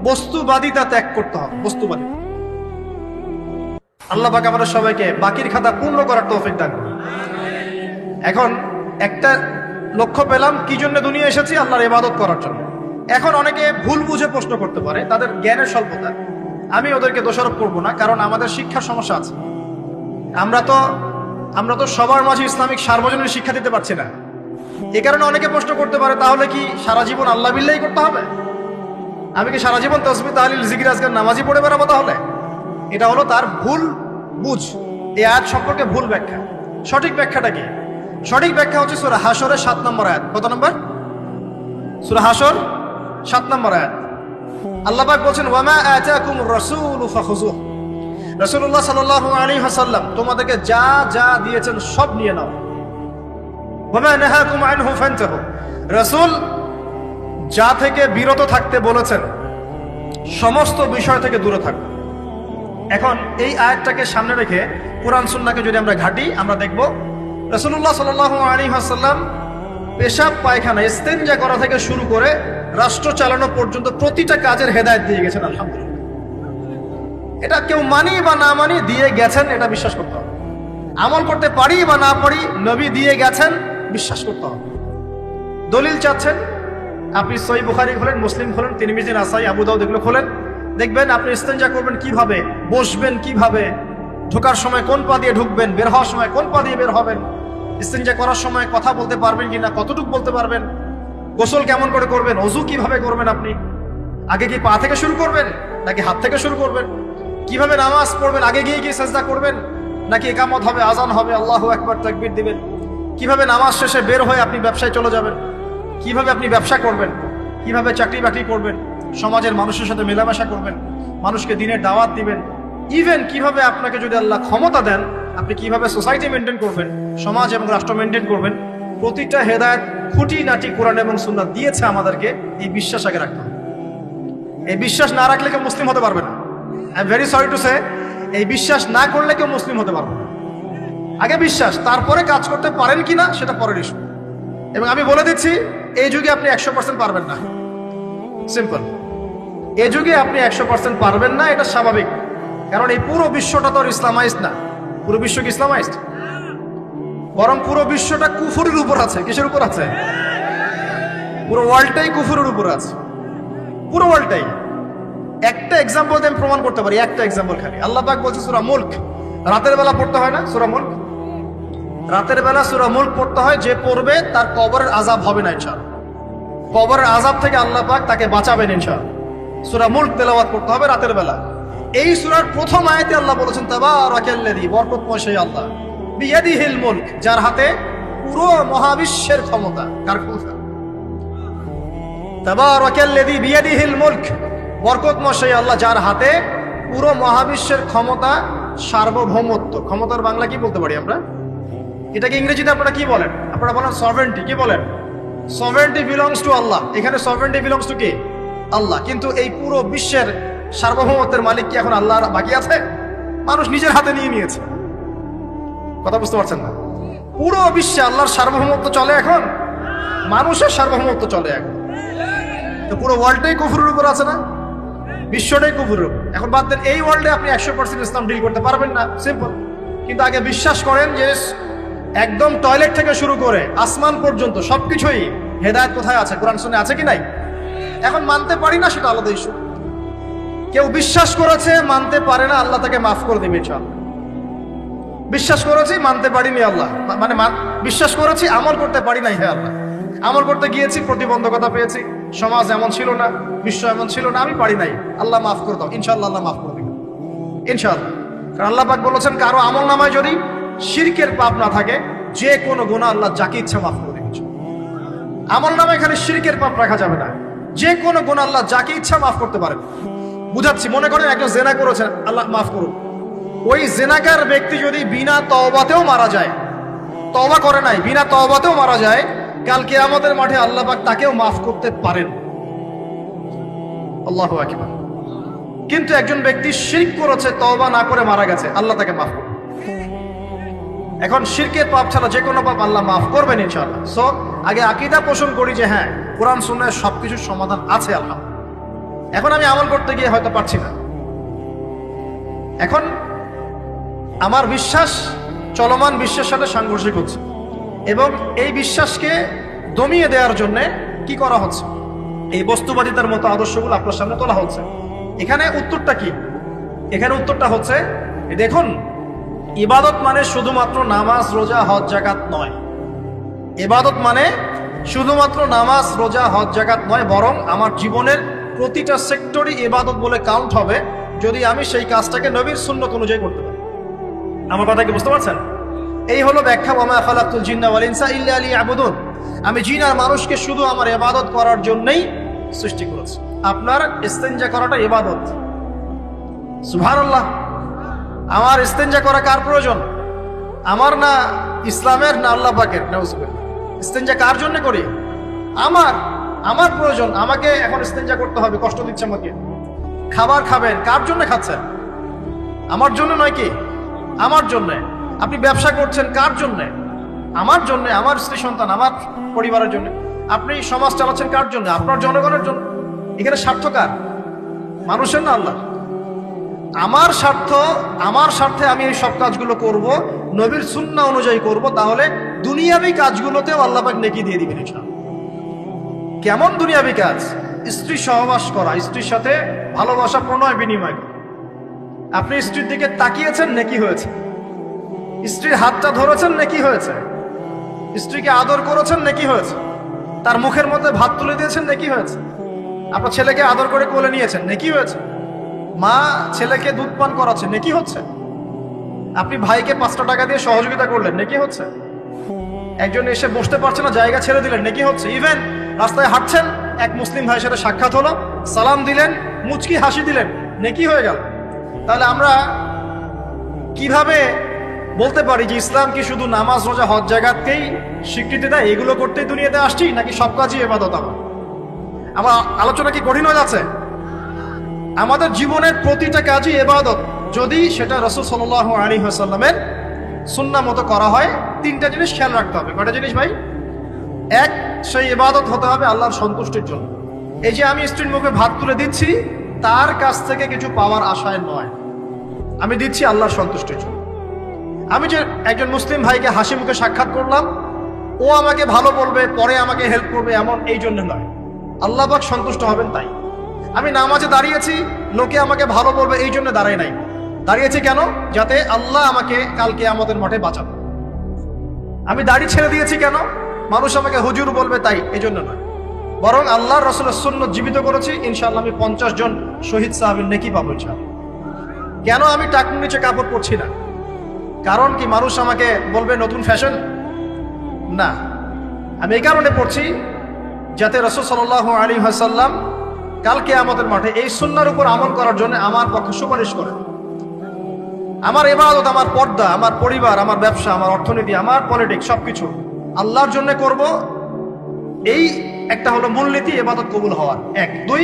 বস্তুবাদিতা ত্যাগ করতে হবে। বস্তুবাদী। আল্লাহ পাক আমাদের সবাইকে বাকির খাতা পূর্ণ করার তৌফিক দান করুন। এখন একটা লক্ষ্য পেলাম, কি জন্য দুনিয়া এসেছি? আল্লাহর ইবাদত করার জন্য। এখন অনেকে ভুল বুঝে প্রশ্ন করতে পারে, তাদের জ্ঞানের স্বল্পতা। আমি ওদেরকে দোষারোপ করব না, কারণ আমাদের শিক্ষার সমস্যা আছে। আমরা তো সবার মাঝে ইসলামিক সার্বজনীন শিক্ষা দিতে পারছি না। এই কারণে অনেকে প্রশ্ন করতে পারে, তাহলে কি সারা জীবন আল্লাহ বিল্লাহি করতে হবে? আমি কি সারা জীবন তাসবিহ, তাহলিল, জিকির, আজকার, নামাজি পড়ে বেড়াবো? তাহলে এটা হলো তার ভুল বুঝ। এই আয়াত সম্পর্কে ভুল ব্যাখ্যা। সঠিক ব্যাখ্যাটা কি? সঠিক ব্যাখ্যা হচ্ছে সূরা হাশরের 7 নম্বর আয়াত। কত নম্বর? সূরা হাসর 7 নম্বর আয়াত। আল্লাহ পাক বলছেন ওয়ামা আতাকুমুর রাসূলু ফাখুযুহু, রাসূলুল্লাহ সাল্লাল্লাহু আলাইহি ওয়াসাল্লাম তোমাদেরকে যা যা দিয়েছেন সব নিয়ে নাও। ওয়ামা নাহাকুম আনহু ফান্তাহু, রাসূল যা থেকে বিরত থাকতে বলেছেন সমস্ত বিষয় থেকে দূরে থাকো। এখন এই আয়াতটাকে সামনে রেখে কোরআন সুন্নাহকে যদি আমরা ঘাঁটি, আমরা দেখব রাসূলুল্লাহ সাল্লাল্লাহু আলাইহি ওয়াসাল্লাম পেশাব পায়খানা ইস্তেনজা করা থেকে শুরু করে রাষ্ট্র চালানো পর্যন্ত প্রতিটা কাজের হেদায়েত দিয়ে গেছেন। আলহামদুলিল্লাহ, এটা কেউ মানি বা না মানি দিয়ে গেছেন, এটা বিশ্বাস করতে হবে। আমল করতে পারি বা না পারি, নবী দিয়ে গেছেন, বিশ্বাস করতে হবে। দলিল চাচ্ছেন, আপনি সহিহ বুখারী খোলেন, মুসলিম খোলেন, তিরমিজি, নাসাই, আবু দাউদ এগুলো খোলেন, দেখবেন আপনি ইস্তেনজা করবেন কিভাবে, বসবেন কিভাবে, ঢোকার সময় কোন পা দিয়ে ঢুকবেন, বের হওয়ার সময় কোন পা দিয়ে বের হবেন, ইস্তেনজা করার সময় কথা বলতে পারবেন কিনা, কতটুকু বলতে পারবেন, গোসল কেমন করে করবেন, ওযু কিভাবে করবেন, আপনি আগে কি পা থেকে শুরু করবেন নাকি হাত থেকে শুরু করবেন, কিভাবে নামাজ পড়বেন, আগে গিয়ে গিয়ে সেজদা করবেন নাকি ইকামত হবে, আজান হবে, আল্লাহু আকবার তাকবীর দিবেন, কিভাবে নামাজ শেষে বের হয়ে আপনি ব্যবসায় চলে যাবেন, কিভাবে আপনি ব্যবসা করবেন, কিভাবে চাকরি বাকরি করবেন, সমাজের মানুষের সাথে মেলামেশা করবেন, মানুষকে দিনের দাওয়াত দিবেন, ইভেন কিভাবে আপনাকে যদি আল্লাহ ক্ষমতা দেন আপনি কিভাবে সোসাইটি মেনটেন করবেন, সমাজ এবং রাষ্ট্র মেনটেন করবেন, প্রতিটা হেদায়েত খুঁটিনাটি কোরআন এবং সুন্নাহ দিয়েছে আমাদেরকে। এই বিশ্বাস আগে রাখতে হবে। এই বিশ্বাস না রাখলে কেউ মুসলিম হতে পারবে না। I am very sorry to say, এই বিশ্বাস না করলে কেউ মুসলিম হতে পারবে না। আগে বিশ্বাস, তারপরে কাজ করতে পারেন কিনা সেটা পরের ইস্যু। এবং আমি বলে দিচ্ছি, এই যুগে আপনি 100% পারবেন না। সিম্পল, এই যুগে আপনি 100% পারবেন না, এটা স্বাভাবিক। কারণ এই পুরো বিশ্বটা তো ইসলামাইজড না। পুরো বিশ্ব কি ইসলামাইজড? বরং পুরো বিশ্বটা কুফরের উপর আছে। কিসের উপর আছে? পুরো ওয়ার্ল্ডটাই কুফরের উপর আছে, পুরো ওয়ার্ল্ডটাই। একটা এক্সাম্পল দিয়ে আমি প্রমাণ করতে পারি, একটা এক্সাম্পল খালি। আল্লাহ পাক বলছে সূরা মুলক, রাতের বেলা পড়তে হয় না সূরা মুলক? রাতের বেলা সূরা মুলক পড়তে হয়, যে পড়বে তার কবরের আযাব হবে না ইনশাআল্লাহ। কবরের আযাব থেকে আল্লাহ পাক তাকে বাঁচাবেন ইনশাআল্লাহ। সূরা মুলক তেলাওয়াত করতে হবে রাতের বেলা। এই সূরার প্রথম আয়াতে আল্লাহ বলেছেন তাবারাকাল্লাযী, বরকতময় সেই আল্লাহ, বিয়াদিহিল মুলক, যার হাতে পুরো মহাবিশ্বের ক্ষমতা। কার ক্ষমতা? তাবারাকাল্লাযী বিয়াদিহিল মুলক, বরকতময় সেই আল্লাহ যার হাতে পুরো মহাবিশ্বের ক্ষমতা, সার্বভৌমত্ব। ক্ষমতার বাংলা কি বলতে পারি আমরা? এটাকে ইংরেজিতে আপনারা কি বলেন? আপনারা বলেন সভারেন্টি। কি বলেন? সভারেন্টি বিলংস টু আল্লাহ। এখানে সভারেন্টি বিলংস টু কি? আল্লাহ। কিন্তু এই পুরো বিশ্বের সার্বভৌমত্বের মালিক কি এখন আল্লাহ বাকি আছে? মানুষ নিজের হাতে নিয়ে নিয়েছে। কথা বুঝতে পারছেন না? পুরো বিশ্বে আল্লাহর সার্বভৌমত্ব চলে এখন, মানুষের সার্বভৌমত্ব চলে এখন। তো পুরো ওয়ার্ল্ডটাই কুফরের উপর আছে না? বিশ্বটাই কুফরের উপর। এখন বাদ দেন, এই ওয়ার্ল্ডে আপনি 100% ইসলাম ডিল করতে পারবেন না, সিম্পল। কিন্তু আগে বিশ্বাস করেন যে একদম টয়লেট থেকে শুরু করে আসমান পর্যন্ত সবকিছুই হেদায়েত কোথায় আছে, কোরআন সুন্নাহয় আছে কি নাই? এখন মানতে পারি না, সেটা আলাদা ইস্যু। কেউ বিশ্বাস করেছে, মানতে পারে না, আল্লাহ তাকে মাফ করে দেবে ইনশাআল্লাহ। বিশ্বাস করেছি, মানতে পারিনি, আল্লাহ মানে বিশ্বাস করেছি, আমল করতে পারি নাই, হে আল্লাহ আমল করতে গিয়েছি, প্রতিবন্ধকতা পেয়েছি, সমাজ এমন ছিল না, বিশ্ব এমন ছিল না, আমি পারি নাই, আল্লাহ মাফ করে দাও। ইনশাআল্লাহ আল্লাহ মাফ করে দেবে ইনশাআল্লাহ। কারণ আল্লাহ পাক বলেছেন, কারো আমল নামায় যদি শিরকের পাপ না থাকে, যে কোনো গুনাহ আল্লাহ যাকে ইচ্ছা মাফ করে দেবে। আমল নামায় খালি শিরকের পাপ রাখা যাবে না, যে কোনো গুনাহ আল্লাহ যাকে ইচ্ছা মাফ করতে পারেন। বুঝাচ্ছি, মনে করেন একজন জেনা করেছেন, আল্লাহ মাফ করুন। ওই জেনাকার ব্যক্তি যদি বিনা তওবাতেও মারা যায়, তওবা করে নাই, বিনা তওবাতেও মারা যায়, কাল কিয়ামতের মাঠে আল্লাহ পাক তাকেও মাফ করতে পারেন। আল্লাহু আকবার। কিন্তু একজন ব্যক্তি শিরক করেছে, তওবা না করে মারা গেছে, আল্লাহ তাকে মাফ করবে। এখন শিরকের পাপ ছাড়া যে কোনো পাপ আল্লাহ মাফ করবেন ইনশাআল্লাহ। সো আগে আকীদা পোষণ করি যে হ্যাঁ, কোরআন সুন্নাহয় সবকিছুর সমাধান আছে আল্লাহ। এখন আমি আমল করতে গিয়ে হয়তো পারছি না, এখন আমার বিশ্বাস চলমান বিশ্বের সাথে সাংঘর্ষিক হচ্ছে, এবং এই বিশ্বাসকে দমিয়ে দেওয়ার জন্য কি করা হচ্ছে? এই বস্তুবাদিতার মতো আদর্শগুলো আপনার সামনে তোলা হচ্ছে। এখানে উত্তরটা কি? এখানে উত্তরটা হচ্ছে, দেখুন, ইবাদত মানে শুধুমাত্র নামাজ, রোজা, হজ, যাকাত নয়। ইবাদত মানে শুধুমাত্র নামাজ, রোজা, হজ, যাকাত নয়, বরং আমার জীবনের প্রতিটা সেক্টরই ইবাদত বলে কাউন্ট হবে যদি আমি সেই কাজটাকে নবীর সুন্নাত অনুযায়ী করতে পারি। আমার কথা কি বুঝতে পারছেন? এই হলো ব্যাখ্যা, ওয়া মা খালাকতুল জিন্না ওয়াল ইনসা ইল্লা লিয়াবুদুন। আমি জিন আর মানুষকে শুধু আমার ইবাদত করার জন্যই সৃষ্টি করেছি। আপনার ইস্তেঞ্জা করাটা ইবাদত। সুবহানাল্লাহ। আমার ইস্তেঞ্জা করা কার প্রয়োজন? আমার না ইসলামের, না আল্লাহ পাকের? নাউজুবিল্লাহ। ইস্তেঞ্জা কার জন্য করি? আমার প্রয়োজন। আমাকে এখন ইস্তেঞ্জা করতে হবে, কষ্ট দিচ্ছে আমাকে। খাবার খাবেন, কার জন্য খাচ্ছেন? আমার জন্য নয় কি? আমার জন্য। আপনি ব্যবসা করছেন, কার জন্য? আমার জন্য, আমার স্ত্রী সন্তান, আমার পরিবারের জন্য। আপনি সমাজ চালাচ্ছেন কার জন্য? আপনার জনগণের জন্য। এখানে স্বার্থ কার? মানুষের না আল্লাহ? আমার স্বার্থ, আমার স্বার্থে আমি এই সব কাজগুলো করব, নবীর সুন্নাহ অনুযায়ী করব, তাহলে দুনিয়াবি কাজগুলোতেও আল্লাহ পাক নেকি দিয়ে দিবেন ইনশাআল্লাহ। কেমন দুনিয়াবি কাজ? স্ত্রী সহবাস করা, স্ত্রীর সাথে ভালোবাসা, প্রণয় বিনিময় করা। আপনি স্ত্রীর দিকে তাকিয়েছেন, নেকি হয়েছে। স্ত্রীর হাতটা ধরেছেন, নেকি হয়েছে। স্ত্রীকে আদর করেছেন, নেকি হয়েছে। তার মুখের মধ্যে ভাত তুলে দিয়েছেন, নেকি হয়েছে। আপনার ছেলেকে আদর করে কোলে নিয়েছেন, নেকি হয়েছে। মা ছেলেকে দুধ পান করাচ্ছে, নেকি হচ্ছে। আপনি ভাইকে 5টা টাকা দিয়ে সহযোগিতা করলেন, নেকি হচ্ছে। একজন এসে বসতে পারছে না, জায়গা ছেড়ে দিলেন, নেকি হচ্ছে। ইভেন রাস্তায় হাঁটছেন, এক মুসলিম ভাইয়ের সাথে সাক্ষাৎ হলো, সালাম দিলেন, মুচকি হাসি দিলেন, নেকি হয়ে গেল। তাহলে আমরা কিভাবে বলতে পারি যে ইসলাম কি শুধু নামাজ, রোজা, হজ জাকাতকেই স্বীকৃতি দেয়? এগুলো করতেই দুনিয়াতে আসছি, নাকি সব কাজই ইবাদত? আমার আলোচনা কি কঠিন হয়ে যাচ্ছে? আমাদের জীবনের প্রতিটা কাজই ইবাদত, যদি সেটা রাসূল সাল্লাল্লাহু আলাইহি ওয়াসাল্লামের সুন্নাহ মতো করা হয়। 3টা জিনিস খেয়াল রাখতে হবে। কয়টা জিনিস ভাই? এক, সেই ইবাদত হতে হবে আল্লাহর সন্তুষ্টির জন্য। এই যে আমি স্ত্রীর মুখে ভাত তুলে দিচ্ছি, তার কাছ থেকে কিছু পাওয়ার আশায় নয়, আমি দিচ্ছি আল্লাহর সন্তুষ্টির জন্য। আমি যে একজন মুসলিম ভাইকে হাসি মুখে সাক্ষাৎ করলাম, ও আমাকে ভালো বলবে, পরে আমাকে হেল্প করবে, এমন এই জন্য নয়, আল্লাহ পাক সন্তুষ্ট হবেন তাই। আমি নামাজে দাঁড়িয়েছি, লোকে আমাকে ভালো বলবে এই জন্য দাঁড়াই নাই। দাঁড়িয়েছি কেন? যাতে আল্লাহ আমাকে কালকে আমাদের মাঠে বাঁচাবে। আমি দাড়ি ছেড়ে দিয়েছি কেন? মানুষ আমাকে হুজুর বলবে তাই, এই জন্য নয়, বরং আল্লাহর রাসূলের সুন্নাত জীবিত করেছি। ইনশাআল্লাহ আমি 50 জন শহীদ সাহাবীর নেকি পাবো ইনশাআল্লাহ। কেন আমি টাকনুর নিচে কাপড় পরছি না? কারণ কি মানুষ আমাকে বলবে নতুন ফ্যাশন? না, আমি এই কারণে পড়ছি যাতে রাসূল সাল্লাল্লাহু আলাইহি ওয়াসাল্লাম কালকে আমাদের মাঠে এই সুন্নাহর উপর আমল করার জন্য আমার পক্ষে সুপারিশ করেন। আমার ইবাদত, আমার পর্দা, আমার পরিবার, আমার ব্যবসা, আমার অর্থনীতি, আমার পলিটিক্স, সবকিছু আল্লাহর জন্য করব। এই একটা হলো মূলনীতি ইবাদত কবুল হওয়ার। 1, 2,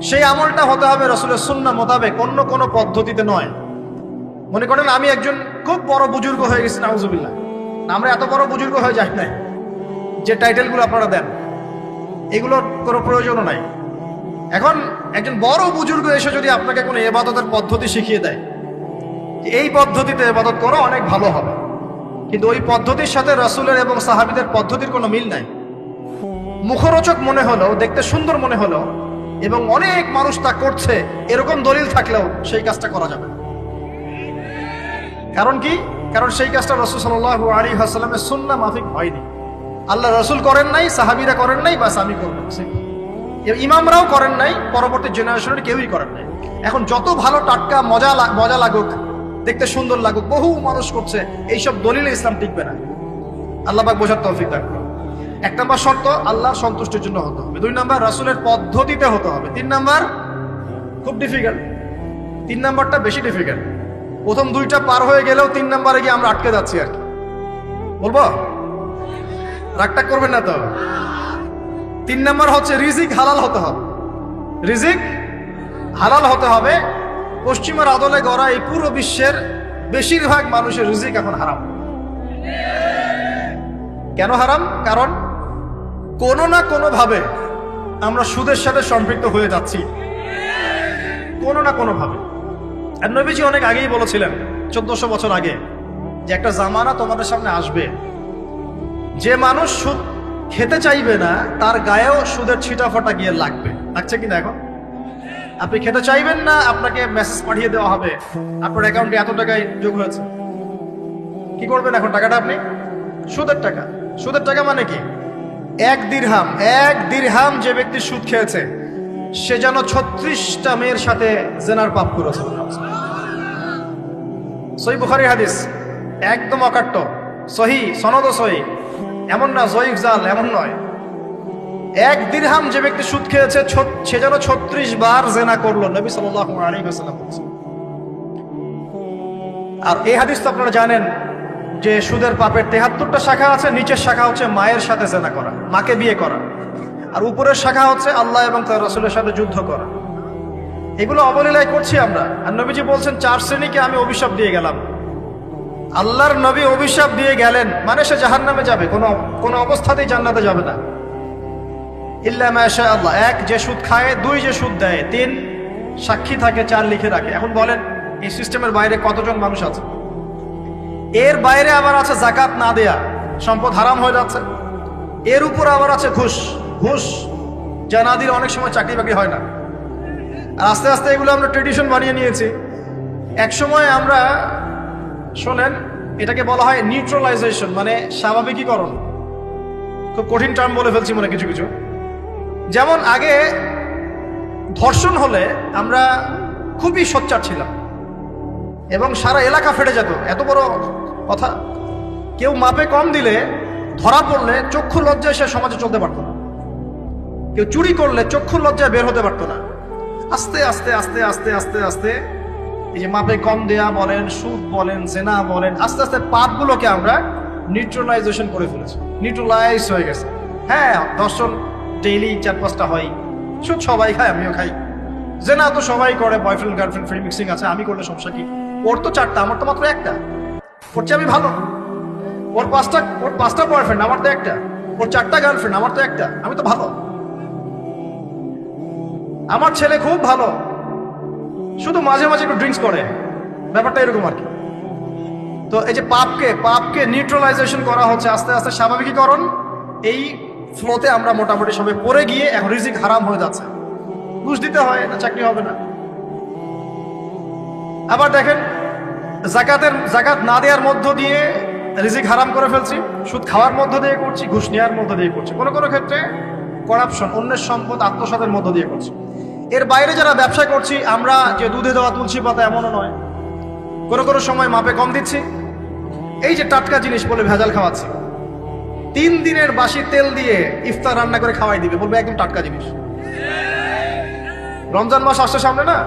সেই আমলটা হতে হবে রাসূলের সুন্নাহ মোতাবেক, অন্য কোনো পদ্ধতিতে নয়। মনে করেন আমি একজন খুব বড় বুজুর্গ হয়ে গেছি, নাউজুবিল্লাহ। আমরা এত বড় বুজুর্গ হয়ে যাই নাই, যে টাইটেলগুলো আপনারা দেন এগুলোর কোনো প্রয়োজনও নাই। এখন একজন বড় বুজুর্গ এসে যদি আপনাকে কোনো ইবাদতের পদ্ধতি শিখিয়ে দেয়, এই পদ্ধতিতে ইবাদত করো, অনেক ভালো হবে, কিন্তু ওই পদ্ধতির সাথে রাসূলের এবং সাহাবীদের পদ্ধতির কোনো মিল নাই। মুখরোচক মনে হলো, দেখতে সুন্দর মনে হলো, এবং অনেক মানুষ তা করছে, এরকম দলিল থাকলেও সেই কাজটা করা যাবে না। কারণ কি? কারণ সেই কাজটা রাসূল সাল্লাল্লাহু আলাইহি ওয়াসাল্লামের সুন্নাহ মাফিক হয়নি। আল্লাহ রাসূল করেন নাই, সাহাবীরা করেন নাই, বাস আমি করব। ইমামরাও করেন নাই, পরবর্তী জেনারেশনের কেউই করেন নাই। এখন যত ভালো টাটকা মজা লাগুক, দেখতে সুন্দর লাগুক, বহু মানুষ করছে, এইসব দলিলে ইসলাম টিকবে না। আল্লাহ পাক বোঝার তৌফিক দান করুন। 1 নম্বর শর্ত, আল্লাহর সন্তুষ্টির জন্য হতে হবে। 2 নম্বর, রাসূলের পদ্ধতিতে হতে হবে। 3 নম্বর, খুব ডিফিকাল্ট, 3 নম্বরটা বেশি ডিফিকাল্ট। প্রথম 2টা পার হয়ে গেলেও 3 নম্বরে গিয়ে আমরা আটকে যাচ্ছি আর কি। বলবো? রাগটা করবেন না তো? 3 নম্বর হচ্ছে রিজিক হালাল হতে হবে। রিজিক হালাল হতে হবে। পশ্চিমের আদলে গড়া এই পুরো বিশ্বের বেশিরভাগ মানুষের রিজিক এখন হারাম। কেন হারাম? কারণ কোনো না কোনো ভাবে আমরা সুদের সাথে সম্পৃক্ত হয়ে যাচ্ছি, কোনো না কোনো ভাবে। আর নবীজি অনেক আগেই বলেছিলেন, 1400 বছর আগে, যে একটা জামানা তোমাদের সামনে আসবে, যে মানুষ সুদ খেতে চাইবে না তার গায়েও সুদের ছিটাফাটা গিয়ে লাগছে কিনা? এখন আপনি খেতে চাইবেন না, আপনাকে মেসেজ পাঠিয়ে দেওয়া হবে আপনার অ্যাকাউন্টে এত টাকায় যোগ হয়েছে। কি করবেন এখন? টাকাটা আপনি সুদের টাকা। সুদের টাকা মানে কি? 1 দিরহাম যে ব্যক্তি সুদ খেয়েছে, সে যেন 36টা মেয়ের সাথে জেনার পাপ করেছে। সহিহ বুখারী হাদিস, একদম অকাট্য, সহিহ, সনদ সহিহ। এমন না জয়ীফ জাল, এমন নয়। 1 দিরহাম যে ব্যক্তি সুদ খেয়েছে সে যেন 36 বার জেনা করলো, নবী সাল্লাল্লাহু আলাইহি ওয়াসাল্লাম বলেছেন। আর এই হাদিস তো আপনারা জানেন যে সুদের পাপের 73টা শাখা আছে। নিচের শাখা হচ্ছে মায়ের সাথে জেনা করা, মাকে বিয়ে করা, আর উপরের শাখা হচ্ছে আল্লাহ এবং তার রাসূলের সাথে যুদ্ধ করা। এগুলো অবলীলায় করছি আমরা। আর নবীজি বলছেন 4 শ্রেণীকে আমি অভিশাপ দিয়ে গেলাম। আল্লাহর নবী অভিশাপ দিয়ে গেলেন মানে সে জাহান্নামে যাবে, কোনো অবস্থাতেই জান্নাতে যাবে না। ইল্লা মাশা আল্লাহ। 1 যে সুদ খায়, 2 যে সুদ দেয়, 3 সাক্ষী থাকে, 4 লিখে রাখে। এখন বলেন এই সিস্টেমের বাইরে কতজন মানুষ আছে? এর বাইরে আবার আছে যাকাত না দেয়া, সম্পদ হারাম হয়ে যাচ্ছে। এর উপর আবার আছে ঘুষ যা না দিলে অনেক সময় চাকরি বাকরি হয় না। আর আস্তে আস্তে এগুলো আমরা ট্রেডিশন বানিয়ে নিয়েছি। এক সময় আমরা, শোনেন, এটাকে বলা হয় নিউট্রালাইজেশন, মানে স্বাভাবিকীকরণ। খুব কঠিন টার্ম বলে ফেলছি মনে কিছু কিছু। যেমন আগে ধর্ষণ হলে আমরা খুবই সোচ্চার ছিলাম এবং সারা এলাকা ফেটে যেত, এত বড় কথা। কেউ মাপে কম দিলে, ধরা পড়লে চক্ষু লজ্জায় সে সমাজে চলতে পারত না। কেউ চুরি করলে চক্ষু লজ্জায় বের হতে পারতো না। আস্তে আস্তে আস্তে আস্তে আস্তে আস্তে এই যে মাপে কম দেয়া বলেন, সুদ বলেন, জেনা বলেন, আস্তে আস্তে পাপগুলোকে আমরা নিউট্রালাইজেশন করে ফেলেছি, নিউট্রালাইজ হয়ে গেছে। হ্যাঁ, ধর্ষণ ডেইলি 4-5টা হয়, সুদ সবাই খায়, আমিও খাই, জেনা তো সবাই করে, বয়ফ্রেন্ড গার্লফ্রেন্ড ফ্রি মিক্সিং আছে, আমি করলে সমস্যা কি? ওর তো 4টা, আমার তো মাত্র 1টা। ওর চেয়ে আমি ভালো। ওর 5টা বয়ফ্রেন্ড, আমার তো 1টা। ওর 4টা গার্লফ্রেন্ড, আমার তো 1টা। আমি তো ভালো। আমার ছেলে খুব ভালো, শুধু মাঝে মাঝে একটু ড্রিঙ্কস করে, ব্যাপারটা এরকম আর কি। তো এই যে পাপকে নিউট্রালাইজেশন করা হচ্ছে আস্তে আস্তে, স্বাভাবিকীকরণ। এই ফ্লোতে আমরা মোটামুটি সবাই পড়ে গিয়ে এখন রিজিক হারাম হয়ে যাচ্ছে। ঘুষ দিতে হয় না, চাকরি হবে না। আবার দেখেন, জাকাত না দেওয়ার মধ্য দিয়ে রিজিক হারাম করে ফেলছি, সুদ খাওয়ার মধ্য দিয়ে করছি, ঘুষ নেওয়ার মধ্য দিয়ে করছি, কোনো কোনো ক্ষেত্রে করাপশন, অন্যের সম্পদ আত্মসাতের মধ্য দিয়ে করছি। এর বাইরে যারা ব্যবসা করছি, আমরা যে দুধে দেওয়া তুলসী পাতা এমনও নয়, কোনো কোনো সময় মাপে কম দিচ্ছি। এই যে টাটকা জিনিস বলে ভেজাল খাওয়াচ্ছি, 3 দিনের বাসি তেল দিয়ে ইফতার রান্না করে খাওয়াই দিবে, বলবে একদম টাটকা জিনিস। রমজান মাস আসছে সামনে না,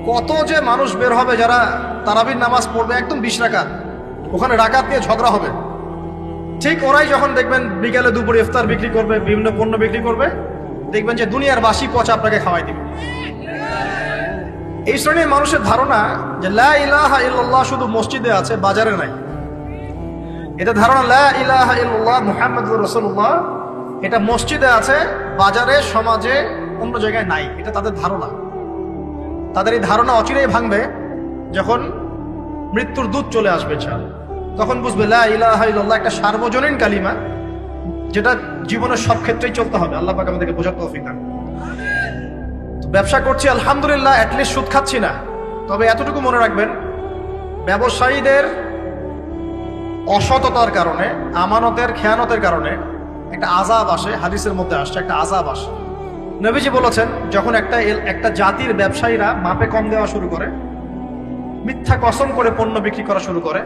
কত যে মানুষ বের হবে যারা তারাবির নামাজ পড়বে একদম 20 রাকাত, ওখানে রাকাত নিয়ে ঝগড়া হবে। ঠিক ওরাই যখন দেখবেন বিকেলে দুপুরে ইফতার বিক্রি করবে, বিভিন্ন পণ্য বিক্রি করবে, দেখবেন যে দুনিয়ার বাসি পচা আপনাকে খাওয়াই দিবে। এই শ্রেণীর মানুষের ধারণা যে লা ইলাহা ইল্লাল্লাহ শুধু মসজিদে আছে, বাজারে নাই। এটা ধারণা, লা ইলাহা ইল্লাল্লাহ মুহাম্মাদুর রাসূলুল্লাহ, এটা মসজিদে আছে, বাজারে, সমাজে, অন্য জায়গায় নাই। এটা তাদের ধারণা। তাদের এই ধারণা অচিরেই ভাঙবে যখন মৃত্যুর দূত চলে আসবে, তখন বুঝবে লা ইলাহা ইল্লাল্লাহ একটা সার্বজনীন কালিমা, যেটা জীবনের সব ক্ষেত্রেই চলতে হবে। আল্লাহ পাক আমাদেরকে বোঝার তৌফিক দান। ব্যবসা করছি আলহামদুলিল্লাহ, অ্যাটলিস্ট সুদ খাচ্ছি না। তবে এতটুকু মনে রাখবেন, ব্যবসায়ীদের অসততার কারণে, আমানতের খেয়ানতের কারণে একটা আযাব আসে। হাদিসের মধ্যে আসছে একটা আযাব আসে। নবীজি বলেছেন, যখন একটা জাতির ব্যবসায়ীরা মাপে কম দেওয়া শুরু করে, মিথ্যা কসম করে পণ্য বিক্রি করা শুরু করে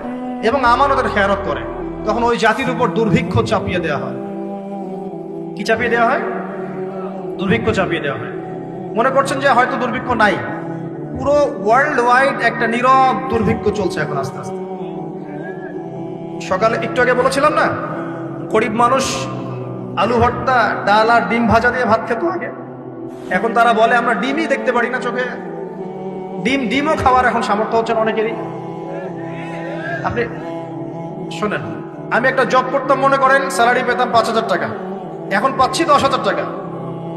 এবং আমানতের খেয়ানত করে, তখন ওই জাতির উপর দুর্ভিক্ষ চাপিয়ে দেওয়া হয়। কি চাপিয়ে দেওয়া হয়? দুর্ভিক্ষ চাপিয়ে দেওয়া হয়। মনে করছেন যে হয়তো দুর্ভিক্ষ নাই, পুরো ওয়ার্ল্ড ওয়াইড একটা নীরব দুর্ভিক্ষ চলছে এখন আস্তে আস্তে। সকালে একটু আগে বলেছিলাম না, গরিব মানুষ আলু ভর্তা, ডাল আর ডিম ভাজা দিয়ে ভাত খেত আগে। এখন তারা বলে আমরা ডিমই দেখতে পারি না চোখে। ডিমও খাওয়ার এখন সামর্থ্য হচ্ছে না অনেকেরই। আপনি শোনেন, আমি একটা জব করতাম, মনে করেন স্যালারি পেতাম 5,000 টাকা, এখন পাচ্ছি 10,000 টাকা।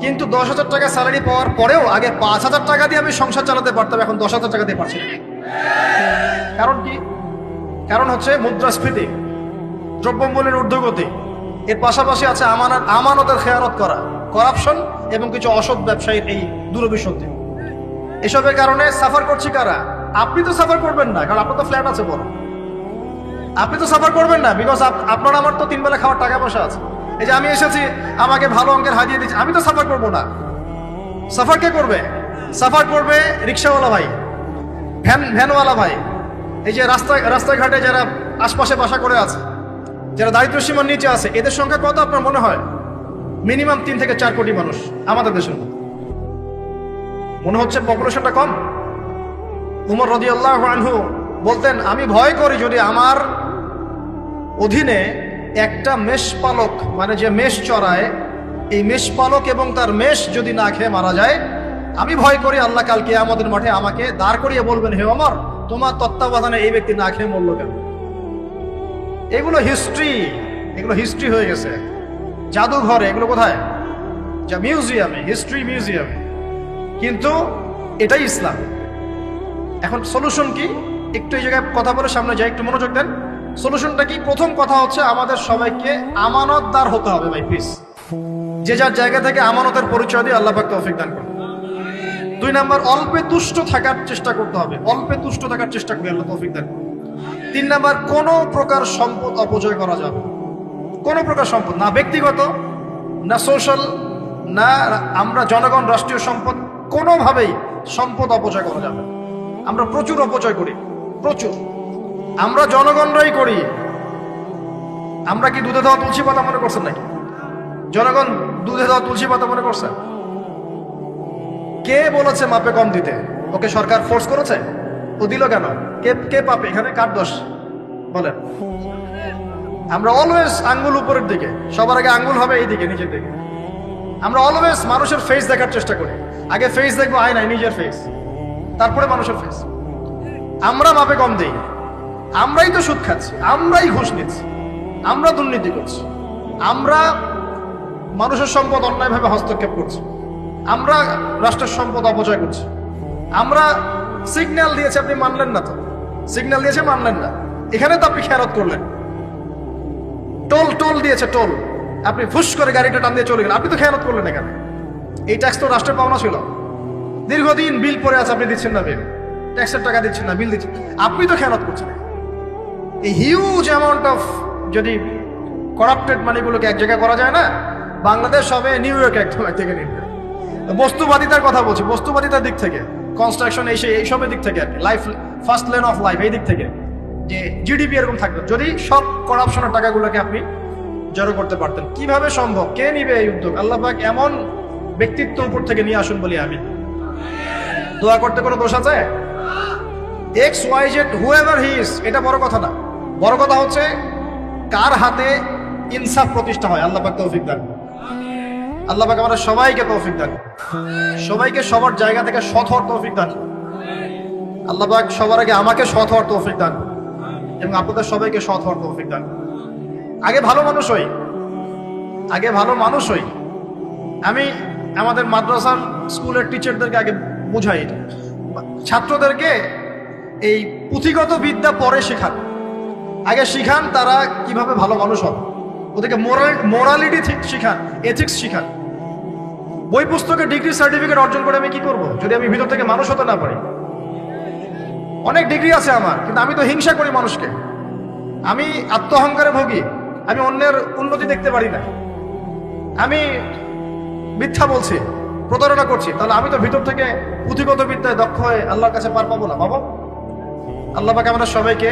কিন্তু 10,000 টাকা স্যালারি পাওয়ার পরেও আগে 5,000 টাকা দিয়ে আমি সংসার চালাতে পারতাম, এখন 10,000 টাকা দিয়ে পারছি না। কারণ কি? কারণ হচ্ছে মুদ্রাস্ফীতি, দ্রব্যমূল্যের ঊর্ধ্বগতি, এর পাশাপাশি আছে আমানতের খেয়ানত করা, করাপশন এবং কিছু অসৎ ব্যবসায়ীর এই দুরভিসন্ধি। এসবের কারণে সাফার করছি কারা? আপনি তো সাফার করবেন না, কারণ আপনার তো ফ্ল্যাট আছে বড়। আপনি তো সাফার করবেন না, বিকজ আপনার আমার তো 3 বেলা খাওয়ার টাকা পয়সা আছে। এই যে আমি এসেছি, আমাকে ভালো অঙ্কের হাদিয়া দিচ্ছে, আমি তো সাফার করবো না। সাফার কে করবে? সাফার করবে রিক্সাওয়ালা ভাই, ভ্যানওয়ালা ভাই, এই যে রাস্তাঘাটে যারা আশপাশে বাসা করে আছে, যারা দারিদ্র সীমার নিচে আছে, এদের সংখ্যা কত আপনার মনে হয়? মিনিমাম 3 থেকে 4 কোটি মানুষ আমাদের দেশের মধ্যে। মনে হচ্ছে পপুলেশনটা কম? উমর রাদিয়াল্লাহু আনহু বলতেন, আমি ভয় করি যদি আমার অধীনে একটা মেষপালক, মানে যে মেষ চড়ায়, এই মেষপালক এবং তার মেষ যদি না খেয়ে মারা যায়, আমি ভয় করি আল্লাহ কাল কিয়ামতের মাঠে আমাকে দাঁড় করিয়ে বলবেন, হে ওমর, তোমার তত্ত্বাবধানে এই ব্যক্তি না খেয়ে মরল কেন? এগুলো হিস্ট্রি হয়ে গেছে জাদুঘরে, এগুলো কোথায়? যা মিউজিয়ামে, হিস্ট্রি মিউজিয়ামে। কিন্তু এটাই ইসলাম। এখন সলিউশন কি? একটু এই জায়গায় কথা বলে সামনে যাই, একটু মনোযোগ দেন। সলিউশনটা কি? প্রথম কথা হচ্ছে আমাদের সবাইকে আমানতদার হতে হবে ভাই, প্লিজ। যে যার জায়গা থেকে আমানতের পরিচয় দিয়ে আল্লাহ পাক তৌফিক দান করুন। 2 নাম্বার, অল্পে তুষ্ট থাকার চেষ্টা করতে হবে, অল্পে তুষ্ট থাকার চেষ্টা করি, আল্লাহ তৌফিক দান করুন। 3 নাম্বার, কোনো প্রকার সম্পদ অপচয় করা যাবে, কোনো প্রকার সম্পদ না, ব্যক্তিগত না, সোশ্যাল না, আমরা জনগণ, রাষ্ট্রীয় সম্পদ, কোনোভাবেই সম্পদ অপচয় করা যাবে। আমরা প্রচুর অপচয় করি, প্রচুর। আমরা জনগণরাই করি। আমরা কি দুধে দেওয়া তুলসী পাতা মনে করছেন নাকি? জনগণ দুধে দেওয়া তুলসী পাতা মনে করছে? কে বলেছে মাপে কম দিতে? ওকে সরকার ফোর্স করেছে? ও দিল কেন? কে পাপে? এখানে কার দোষ বলেন? আমরা অলওয়েজ আঙ্গুল উপরের দিকে, সবার আগে আঙ্গুল হবে এই দিকে, নিচের দিকে। আমরা অলওয়েজ মানুষের ফেস দেখার চেষ্টা করি। আগে ফেস দেখবো আয়নায়, নিজের ফেস, তারপরে মানুষের ফেস। আমরা মাপে কম দিই। আমরাই তো সুদ খাচ্ছি, আমরাই ঘুষ নিচ্ছি, আমরা দুর্নীতি করছি, আমরা মানুষের সম্পদ অন্যায়ভাবে হস্তক্ষেপ করছি, আমরা রাষ্ট্রের সম্পদ অপচয় করছি। আমরা সিগন্যাল দিয়েছে, আপনি মানলেন না। তো সিগন্যাল দিয়েছে, মানলেন না। এখানে তো আপনি খেয়ারত করলেন। টোল দিয়েছে, টোল, আপনি ফুস করে গাড়িটা টান দিয়ে চলে গেলেন, আপনি তো খেয়ারত করলেন এখানে। এই ট্যাক্স তো রাষ্ট্রের পাওনা ছিল। দীর্ঘদিন বিল পড়ে আছে, আপনি দিচ্ছেন না বিল, ট্যাক্সের টাকা দিচ্ছেন না, বিল দিচ্ছেন, আপনি তো খেয়ানত করছেন। এই হিউজ অ্যামাউন্ট অফ যদি করাপ্টেড মানিগুলোকে এক জায়গায় করা যায় না, বাংলাদেশ হবে নিউ ইয়র্ক একদম থেকে নিবে। বস্তুবাদিতার কথা বলছি, বস্তুবাদিতার দিক থেকে, কনস্ট্রাকশন এইসবের দিক থেকে আর কি, life first lane of life, এই দিক থেকে যে জিডিপি এরকম থাকবে যদি সব করাপশনের টাকাগুলোকে আপনি জড়ো করতে পারতেন। কিভাবে সম্ভব? কে নিবে এই উদ্যোগ? আল্লাহ পাক এমন ব্যক্তিত্ব উপর থেকে নিয়ে আসুন বলি আমি। দোয়া করতে কোনো দোষ আছে? XYZ whoever he is, এটা বড় কথা না। বড় কথা হচ্ছে কার হাতে ইনসাফ প্রতিষ্ঠা হয়। আল্লাহ পাক তৌফিক দান। আল্লাহ পাক আমাদের সবাইকে তৌফিক দান, সবাইকে সবার জায়গা থেকে সৎ হওয়ার তৌফিক দান। আল্লাহ পাক সবার আগে আমাকে সৎ হওয়ার তৌফিক দান এবং আপনাদের সবাইকে সৎ হওয়ার তৌফিক দান। আগে ভালো মানুষ হই, আগে ভালো মানুষ হই। আমি আমাদের মাদ্রাসার স্কুলের টিচারদেরকে আগে বুঝাই, ছাত্রদেরকে এই পুঁথিগত বিদ্যা পরে শেখান, আগে শিখান তারা কিভাবে ভালো মানুষ হবে। ওদেরকে মোরালিটি শিখান, এথিক্স শিখান। বই পুস্তকে ডিগ্রি সার্টিফিকেট অর্জন করে আমি কি করব যদি আমি ভিতর থেকে মানুষ হতে না পারি? অনেক ডিগ্রি আছে আমার, কিন্তু আমি তো হিংসা করি মানুষকে, আমি আত্মঅহংকারে ভোগী, আমি অন্যের উন্নতি দেখতে পারি না, আমি মিথ্যা বলছি, প্রতারণা করছি, তাহলে আমি তো ভিতর থেকে পুঁথিগত বিদ্যায় দক্ষ হয়ে আল্লাহর কাছে পার পাবো না। বাবা, আল্লাহ পাক আমাদের সবাইকে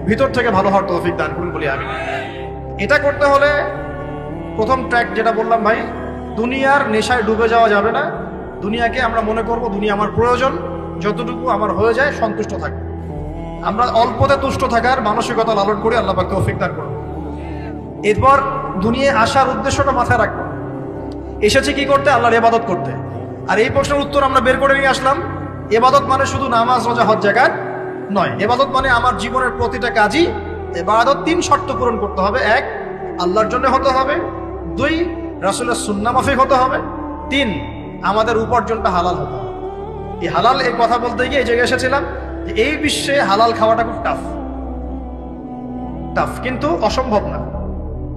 ভিতর থেকে ভালো হওয়ার তৌফিক দান করুন বলি আমি। এটা করতে হলে প্রথম ট্র্যাক যেটা বললাম ভাই, দুনিয়ার নেশায় ডুবে যাওয়া যাবে না। দুনিয়াকে আমরা মনে করব দুনিয়া আমার প্রয়োজন, যতটুকু আমার হয়ে যায় সন্তুষ্ট থাকবে। আমরা অল্পতে তুষ্ট থাকার মানসিকতা লালন করি, আল্লাহ পাক তৌফিক দান করুন। এরপর দুনিয়ায় আসার উদ্দেশ্যটা মাথায় রাখবো, এসেছি কি করতে? আল্লাহর ইবাদত করতে। আর এই প্রশ্নের উত্তর আমরা বের করে নিয়ে আসলাম। ইবাদত মানে শুধু নামাজ, রোজা, হজ, যাকাত নয়। ইবাদত মানে আমার জীবনের প্রতিটা কাজই ইবাদত। 3 শর্ত পূরণ করতে হবে। 1, আল্লাহর জন্য হতে হবে। 2, রাসূলের সুন্নাহ মাফিক হতে হবে। 3, আমাদের উপার্জনটা হালাল হতে হবে। এই হালাল এই কথা বলতে গিয়ে এই জায়গায় এসেছিলাম যে এই বিশ্বে হালাল খাওয়াটা খুব টাফ, কিন্তু অসম্ভব না।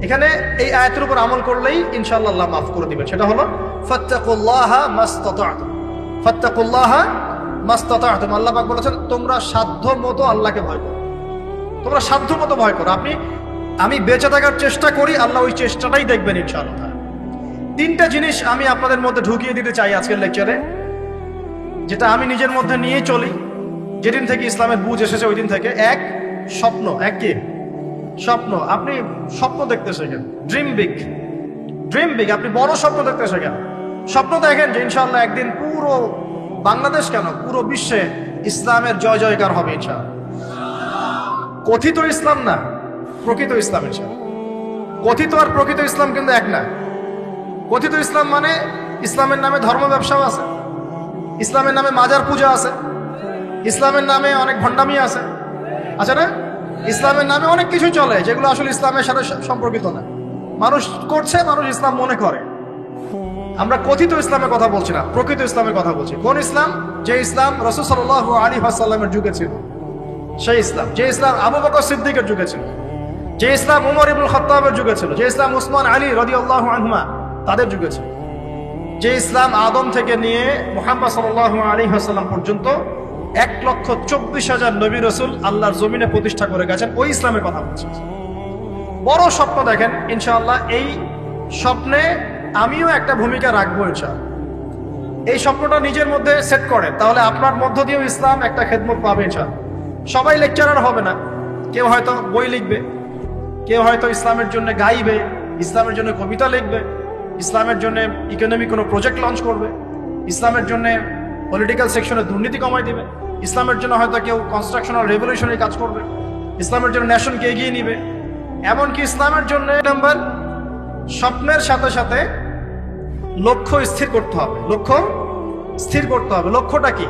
এখানে এই আয়াতের উপর আমল করলেই ইনশাআল্লাহ আল্লাহ মাফ করে দিবেন। সেটা হলো ফাত্তাকুল্লাহা মাসতাতা'তুম, ফাত্তাকুল্লাহা মাসতাতা'তুম। আল্লাহ পাক বলেছেন তোমরা সাধ্য মতো আল্লাহকে ভয় করো, তোমরা সাধ্য মতো ভয় করো। আমি বেঁচে থাকার চেষ্টা করি, আল্লাহ ওই চেষ্টাটাই দেখবেন ইনশাআল্লাহ। 3টা জিনিস আমি আপনাদের মধ্যে ঢুকিয়ে দিতে চাই আজকের লেকচারে, যেটা আমি নিজের মধ্যে নিয়ে চলি যেদিন থেকে ইসলামের বুঝ এসেছে ওই দিন থেকে। 1, স্বপ্ন। 1 কি? স্বপ্ন, আপনি স্বপ্ন দেখতে শেখেন। ড্রিম বিগ, ড্রিম বিগ, আপনি বড় স্বপ্ন দেখতে শেখেন। স্বপ্ন দেখেন যে ইনশাআল্লাহ একদিন পুরো বাংলাদেশ কেন পুরো বিশ্বে ইসলামের জয় জয়কার হবে ইনশাআল্লাহ। কথিত ইসলাম না, প্রকৃত ইসলাম ইনশাআল্লাহ। কথিত আর প্রকৃত ইসলাম কিন্তু এক না। কথিত ইসলাম মানে ইসলামের নামে ধর্ম ব্যবসাও আছে, ইসলামের নামে মাজার পূজা আছে, ইসলামের নামে অনেক ভণ্ডামি আছে, আছে না? ইসলামের নামে অনেক কিছু চলে যেগুলো আসলে ইসলামের সাথে সম্পর্কিত না, মানুষ করছে, মানুষ ইসলাম মনে করে। আমরা কথিত ইসলামের কথা বলছি না, প্রকৃত ইসলামের কথা বলছি। কোন ইসলাম? যে ইসলাম রাসূল সাল্লাল্লাহু আলাইহি ওয়াসাল্লামের যুগে ছিল, সেই ইসলাম। যে ইসলাম আবু বকর সিদ্দিকের যুগে ছিল, যে ইসলাম উমর ইবনুল খাত্তাবের যুগে ছিল, যে ইসলাম উসমান আলী রাদিয়াল্লাহু আনহুমা তাদের যুগে ছিল, যে ইসলাম আদম থেকে নিয়ে মুহাম্মদ সাল্লাল্লাহু আলাইহি ওয়াসাল্লাম পর্যন্ত 1,24,000 নবী রাসূল আল্লাহর জমিনে প্রতিষ্ঠা করে গেছেন, ওই ইসলামের কথা বলছি। বড় স্বপ্ন দেখেন ইনশাআল্লাহ। এই স্বপ্নে আমিও একটা ভূমিকা রাখবো ইনশাআল্লাহ। এই স্বপ্নটা নিজের মধ্যে সেট করে, তাহলে আপনার মধ্য দিয়েও ইসলাম একটা খেদমত পাবে ইনশাআল্লাহ। সবাই লেকচারার হবে না, কেউ হয়তো বই লিখবে, কেউ হয়তো ইসলামের জন্য গাইবে, ইসলামের জন্য কবিতা লিখবে, ইসলামের জন্য ইকোনমিক কোনো প্রজেক্ট লঞ্চ করবে, ইসলামের জন্য পলিটিক্যাল সেকশনে দুর্নীতি কমাই দিবে, ইসলামের জন্য হয়তো কেউ কনস্ট্রাকশনাল রেভলিউশনারি কাজ করবে, ইসলামের জন্য নেশনকে এগিয়ে নিবে। এমনকি ইসলামের জন্য নাম্বার স্বপ্নের সাথে সাথে লক্ষ্য স্থির করতে হবে, লক্ষ্য স্থির করতে হবে। লক্ষ্যটা কি?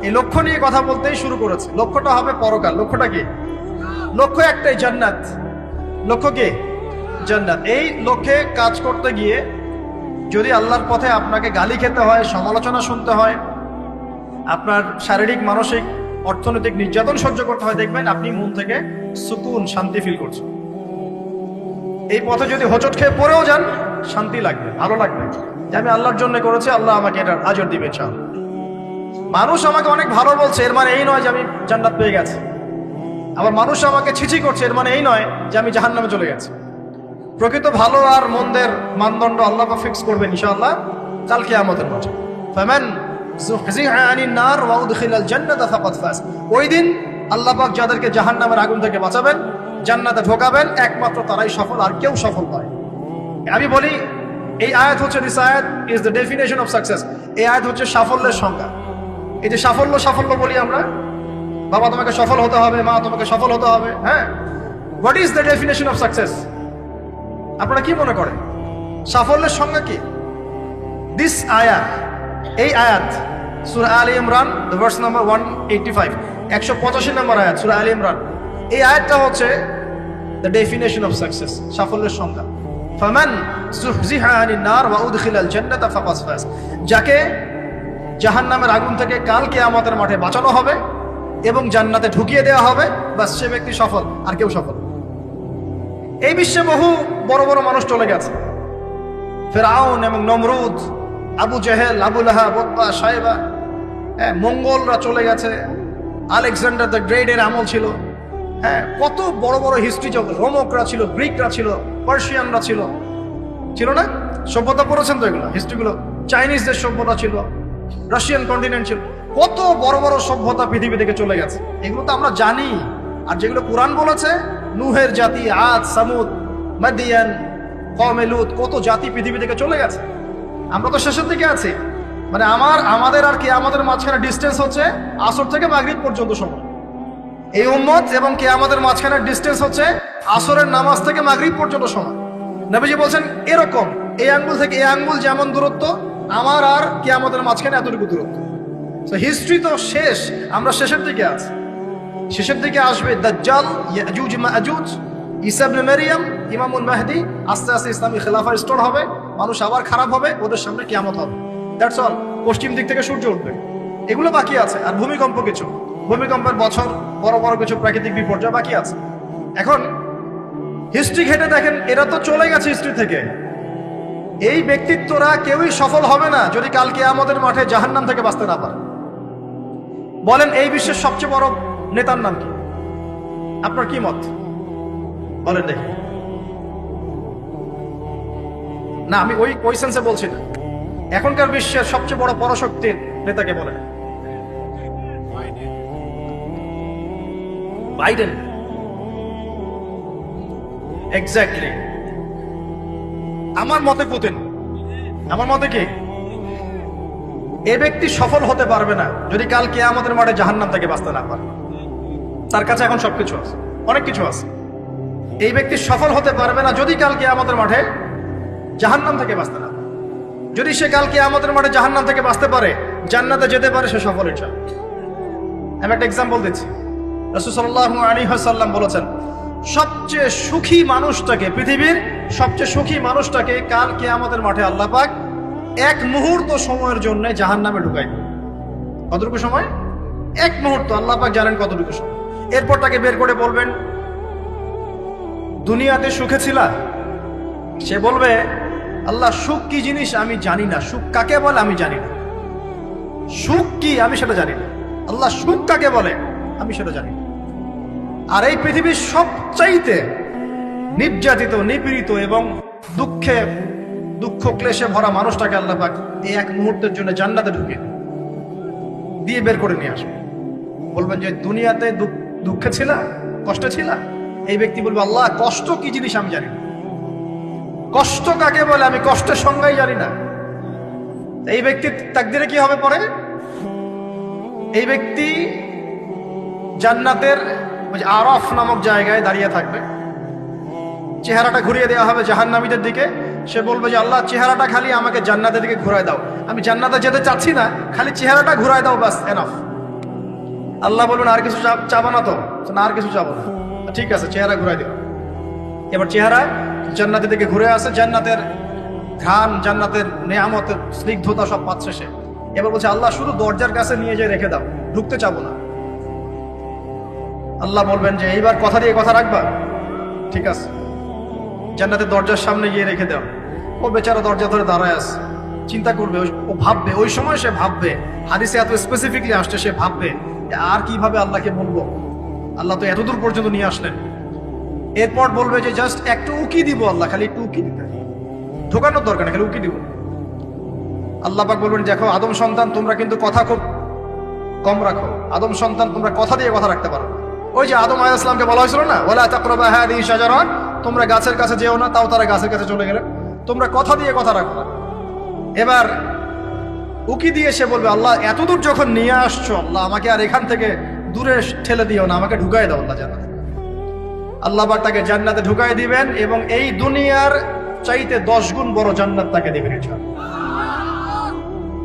এই লক্ষ্য নিয়ে কথা বলতেই শুরু করেছে। লক্ষ্যটা হবে পরকাল। লক্ষ্যটা কি? লক্ষ্য একটাই, জান্নাত। লক্ষ্য কি? জান্নাত। এই লক্ষ্যে কাজ করতে গিয়ে যদি আল্লাহর পথে আপনাকে গালি খেতে হয়, সমালোচনা শুনতে হয়, আপনার শারীরিক, মানসিক, অর্থনৈতিক নির্যাতন সহ্য করতে হয়, দেখবেন আপনি মন থেকে সুকুন, শান্তি ফিল করছেন। এই পথে যদি হোঁচট খেয়ে পড়েও যান, শান্তি লাগবে, ভালো লাগবে যে আমি আল্লাহর জন্য করেছি, আল্লাহ আমাকে এটার আজর দিবে ইনশাআল্লাহ। মানুষ আমাকে অনেক ভালো বলছে, এর মানে এই নয় যে আমি জান্নাত পেয়ে গেছি। আবার মানুষ আমাকে ছিছি করছে, এর মানে এই নয় যে আমি জাহান্নামে চলে গেছি। প্রকৃত ভালো আর মন্দের মানদণ্ড আল্লাহ ফিক্স করবেন ইনশাআল্লাহ কাল কিয়ামতের মাঠে। ফামান যুহজিহা আনিন নার ওয়া উদখিলাল জান্নাতা ফাকাদ ফাজ। ওই দিন আল্লাহ পাক যাদেরকে জাহান্নামের আগুন থেকে বাঁচাবেন, জান্নাতে ঢোকাবেন, একমাত্র তারাই সফল, আর কেউ সফল নয়। আমি বলি এই আয়াত হচ্ছে, দিস আয়াত is the definition of success. এই আয়াত হচ্ছে সাফল্যের সংজ্ঞা। এই যে সাফল্য সাফল্য বলি আমরা, বাবা তোমাকে সফল হতে হবে, মা তোমাকে সফল হতে হবে, হ্যাঁ, what is the definition of success? আপনারা কি মনে করেন সাফল্যের সংজ্ঞা কি? দিস আয়াত, এই আয়াত সূরা আলে ইমরান ভার্স নাম্বার 185, 185 নম্বর আয়াত সূরা আলে ইমরান। এই আয়াতটা হচ্ছে দ্য ডেফিনেশন অফ সাকসেস, সাফল্যের সংজ্ঞা। ফামান যুহজিহা আনিন নার ওয়া উদখিলাল জান্নাতা ফাকাদ ফাজ। যাকে জাহান্নামের আগুন থেকে কাল কিয়ামতের মাঠে বাঁচানো হবে এবং জান্নাতে ঢুকিয়ে দেওয়া হবে, বাস সে ব্যক্তি সফল, আর কেউ সফল। এই বিশ্বে বহু বড় বড় মানুষ চলে গেছে, ফেরাউন এবং নমরুদ, আবু জেহেল, আবু লাহাব, উতবা, শাইবা, হ্যাঁ, মঙ্গলরা চলে গেছে, আলেকজান্ডার দ্য গ্রেটের আমল ছিল, হ্যাঁ, কত বড় বড় হিস্ট্রি জগৎ, রোমকরা ছিল, গ্রিকরা ছিল, পার্সিয়ানরা ছিল, ছিল না? সভ্যতা পড়েছেন তো এগুলো, হিস্ট্রিগুলো। চাইনিজদের সভ্যতা ছিল, রাশিয়ান কন্টিনেন্ট ছিল, কত বড় বড় সভ্যতা পৃথিবী থেকে চলে গেছে। এগুলো তো আমরা জানি। আর যেগুলো কোরআন বলেছে, নূহের জাতি, আদ, সামুদ, মাদিয়ান, কওমে লূত, কত জাতি পৃথিবী থেকে চলে গেছে। আমরা তো শেষের দিকে আছি। মানে আমাদের আর কিয়ামতের মাঝখানে ডিস্টেন্স হচ্ছে আসর থেকে মাগরিব পর্যন্ত সময়। এই উম্মত এবং কিয়ামতের মাঝখানে ডিস্টেন্স হচ্ছে আসরের নামাজ থেকে মাগরিব পর্যন্ত সময়। নবীজি বলছেন এরকম, এই আঙ্গুল থেকে এই আঙ্গুল যেমন দূরত্ব, আমার আর কিয়ামতের মাঝখানে এতটুকু দূরত্ব। তো হিস্ট্রি তো শেষ, আমরা শেষের দিকে আছি। শেষের দিকে আসবে দাজ্জাল, ইয়াজুজ মাজুজ, ঈসা ইবনে মারইয়াম, ইমামুল মাহদি। আস্তে আস্তে ইসলামী খেলাফা রিস্টোর হবে, মানুষ আবার খারাপ হবে, ওদের সামনে কিয়ামত হবে। That's all. পশ্চিম দিক থেকে সূর্য উঠবে, এগুলো বাকি আছে। আর ভূমিকম্প, কিছু ভূমিকম্পের বছর, বড় বড় কিছু প্রাকৃতিক বিপর্যয় বাকি আছে। এখন হিস্ট্রি ঘেটে দেখেন, এরা তো চলে গেছে হিস্ট্রি থেকে। এই ব্যক্তিত্বরা কেউই সফল হবে না যদি কাল কিয়ামতের মাঠে জাহান্নাম থেকে বাঁচতে না পারে। বলেন এই বিশ্বের সবচেয়ে বড় নেতার নাম কি? আপনার কি মত বলেন দেখি। না, আমি ওই সেন্সে বলছি না। এখনকার বিশ্বের সবচেয়ে বড় পরাশক্তির নেতাকে বলেন। বাইডেন। এক্স্যাক্টলি আমার মতে পুতিন, আমার মতে কি এ ব্যক্তি সফল হতে পারবে না যদি কাল কিয়ামতের মাঠে জাহান্নাম থেকে বাঁচতে না পারে। তার কাছে এখন সবকিছু আছে, অনেক কিছু আছে। এই ব্যক্তি সফল হতে পারবে না যদি কাল কিয়ামতের মাঠে জাহান্নাম থেকে বাঁচতে না পারে। যদি সে কাল কিয়ামতের মাঠে জাহান্নাম থেকে বাঁচতে পারে, জান্নাতে যেতে পারে, সে সফল ইনশাআল্লাহ। আমি একটা এক্সাম্পল দিচ্ছি। রাসূল সাল্লাল্লাহু আলাইহি ওয়াসাল্লাম বলেছেন, সবচেয়ে সুখী মানুষটাকে, পৃথিবীর সবচেয়ে সুখী মানুষটাকে কাল কিয়ামতের মাঠে আল্লাহ পাক এক মুহূর্ত সময়ের জন্য জাহান্নামে ঢুকাই দেবে। কতটুকু সময়? এক মুহূর্ত। আল্লাহ পাক জানেন কতটুকু সময়। এরপর তাকে বের করে বলবেন, দুনিয়াতে সুখে ছিলা? সে বলবে, আল্লাহ সুখ কি জিনিস আমি জানি না, সুখ কাকে বলে আমি জানি না, সুখ কি আমি সেটা জানি না। আল্লাহ সুখ কাকে বলে আমি সেটা জানি না। আর এই পৃথিবীর সবচাইতে নির্যাতিত, নিপীড়িত এবং দুঃখ ক্লেশে ভরা মানুষটাকে আল্লাহ পাক এই এক মুহূর্তের জন্য জান্নাতে ঢুকে দিয়ে বের করে নিয়ে আসবে। বলবেন যে দুনিয়াতে দুঃখে ছিলা, কষ্টে ছিলা? এই ব্যক্তি বলবে, আল্লাহ কষ্ট কি জিনিস আমি জানি না, কষ্ট কাকে বলে আমি কষ্টের সংজ্ঞাই জানি না। এই ব্যক্তির তাকদিরে কি হবে পরে? এই ব্যক্তি জান্নাতের আরাফ নামক জায়গায় দাঁড়িয়ে থাকবে, চেহারাটা ঘুরিয়ে দেওয়া হবে জাহান্নামীদের দিকে। সে বলবে যে আল্লাহ চেহারাটা খালি আমাকে জান্নাতের দিকে ঘুরায় দাও, আমি জান্নাতে যেতে চাচ্ছি না, খালি চেহারাটা ঘুরায় দাও, বাস এনাফ। আল্লাহ বলবেন আর কিছু চাবা না তো? না, আর কিছু চাবো না। ঠিক আছে, চেহারা ঘুরাই দিও। এবার চেহারা জান্নাতের দিকে ঘুরে আসে, জান্নাতের ঘ্রাণ, জান্নাতের নেয়ামতের স্নিগ্ধতা সব পাচ্ছে সে। এবার বলছে আল্লাহ শুধু দরজার কাছে নিয়ে যেয়ে রেখে দাও, ঢুকতে চাবো না। আল্লাহ বলবেন যে এইবার কথা দিয়ে কথা রাখবা? ঠিক আছে, জান্নাতের দরজার সামনে গিয়ে রেখে দাও। ও বেচারা দরজা ধরে দাঁড়ায় আছে, চিন্তা করবে, ও ভাববে, ওই সময় সে ভাববে, হাদিসে এত স্পেসিফিকলি আসছে, সে ভাববে আর কিভাবে আল্লাহকে বলবো, আল্লাহ তো এতদূর পর্যন্ত নিয়ে আসলেন। এরপর বলবে যে জাস্ট একটু উকি দিব, আল্লাহ খালি একটু উকি দিতে, ঢোকানোর দরকার নেই, খালি উকি দিব। আল্লাহ পাক বলবেন, দেখো আদম সন্তান তোমরা কিন্তু কথা খুব কম রাখো, আদম সন্তান তোমরা কথা দিয়ে কথা রাখতে পারো। ওই যে আদম আলাইহিস সালামকে বলা হয়েছিল না, ওয়ালা তাকরাবা হাযিহি শাজারা, তোমরা গাছের কাছে যেও না, তাও তারা গাছের কাছে চলে গেলেন। তোমরা কথা দিয়ে কথা রাখো না। এবার উকি দিয়ে সে বলবে, আল্লাহ এতদূর যখন নিয়ে আসছো, আল্লাহ আমাকে আর এখান থেকে দূরে ঠেলে দিও না, আমাকে ঢুকাই দাও আল্লাহ জান্নাতে। আল্লাহ পাক তাকে জান্নাতে ঢুকাই দিবেন এবং এই দুনিয়ার চাইতে 10 গুণ বড় জান্নাত তাকে দিবেন ইনশাআল্লাহ।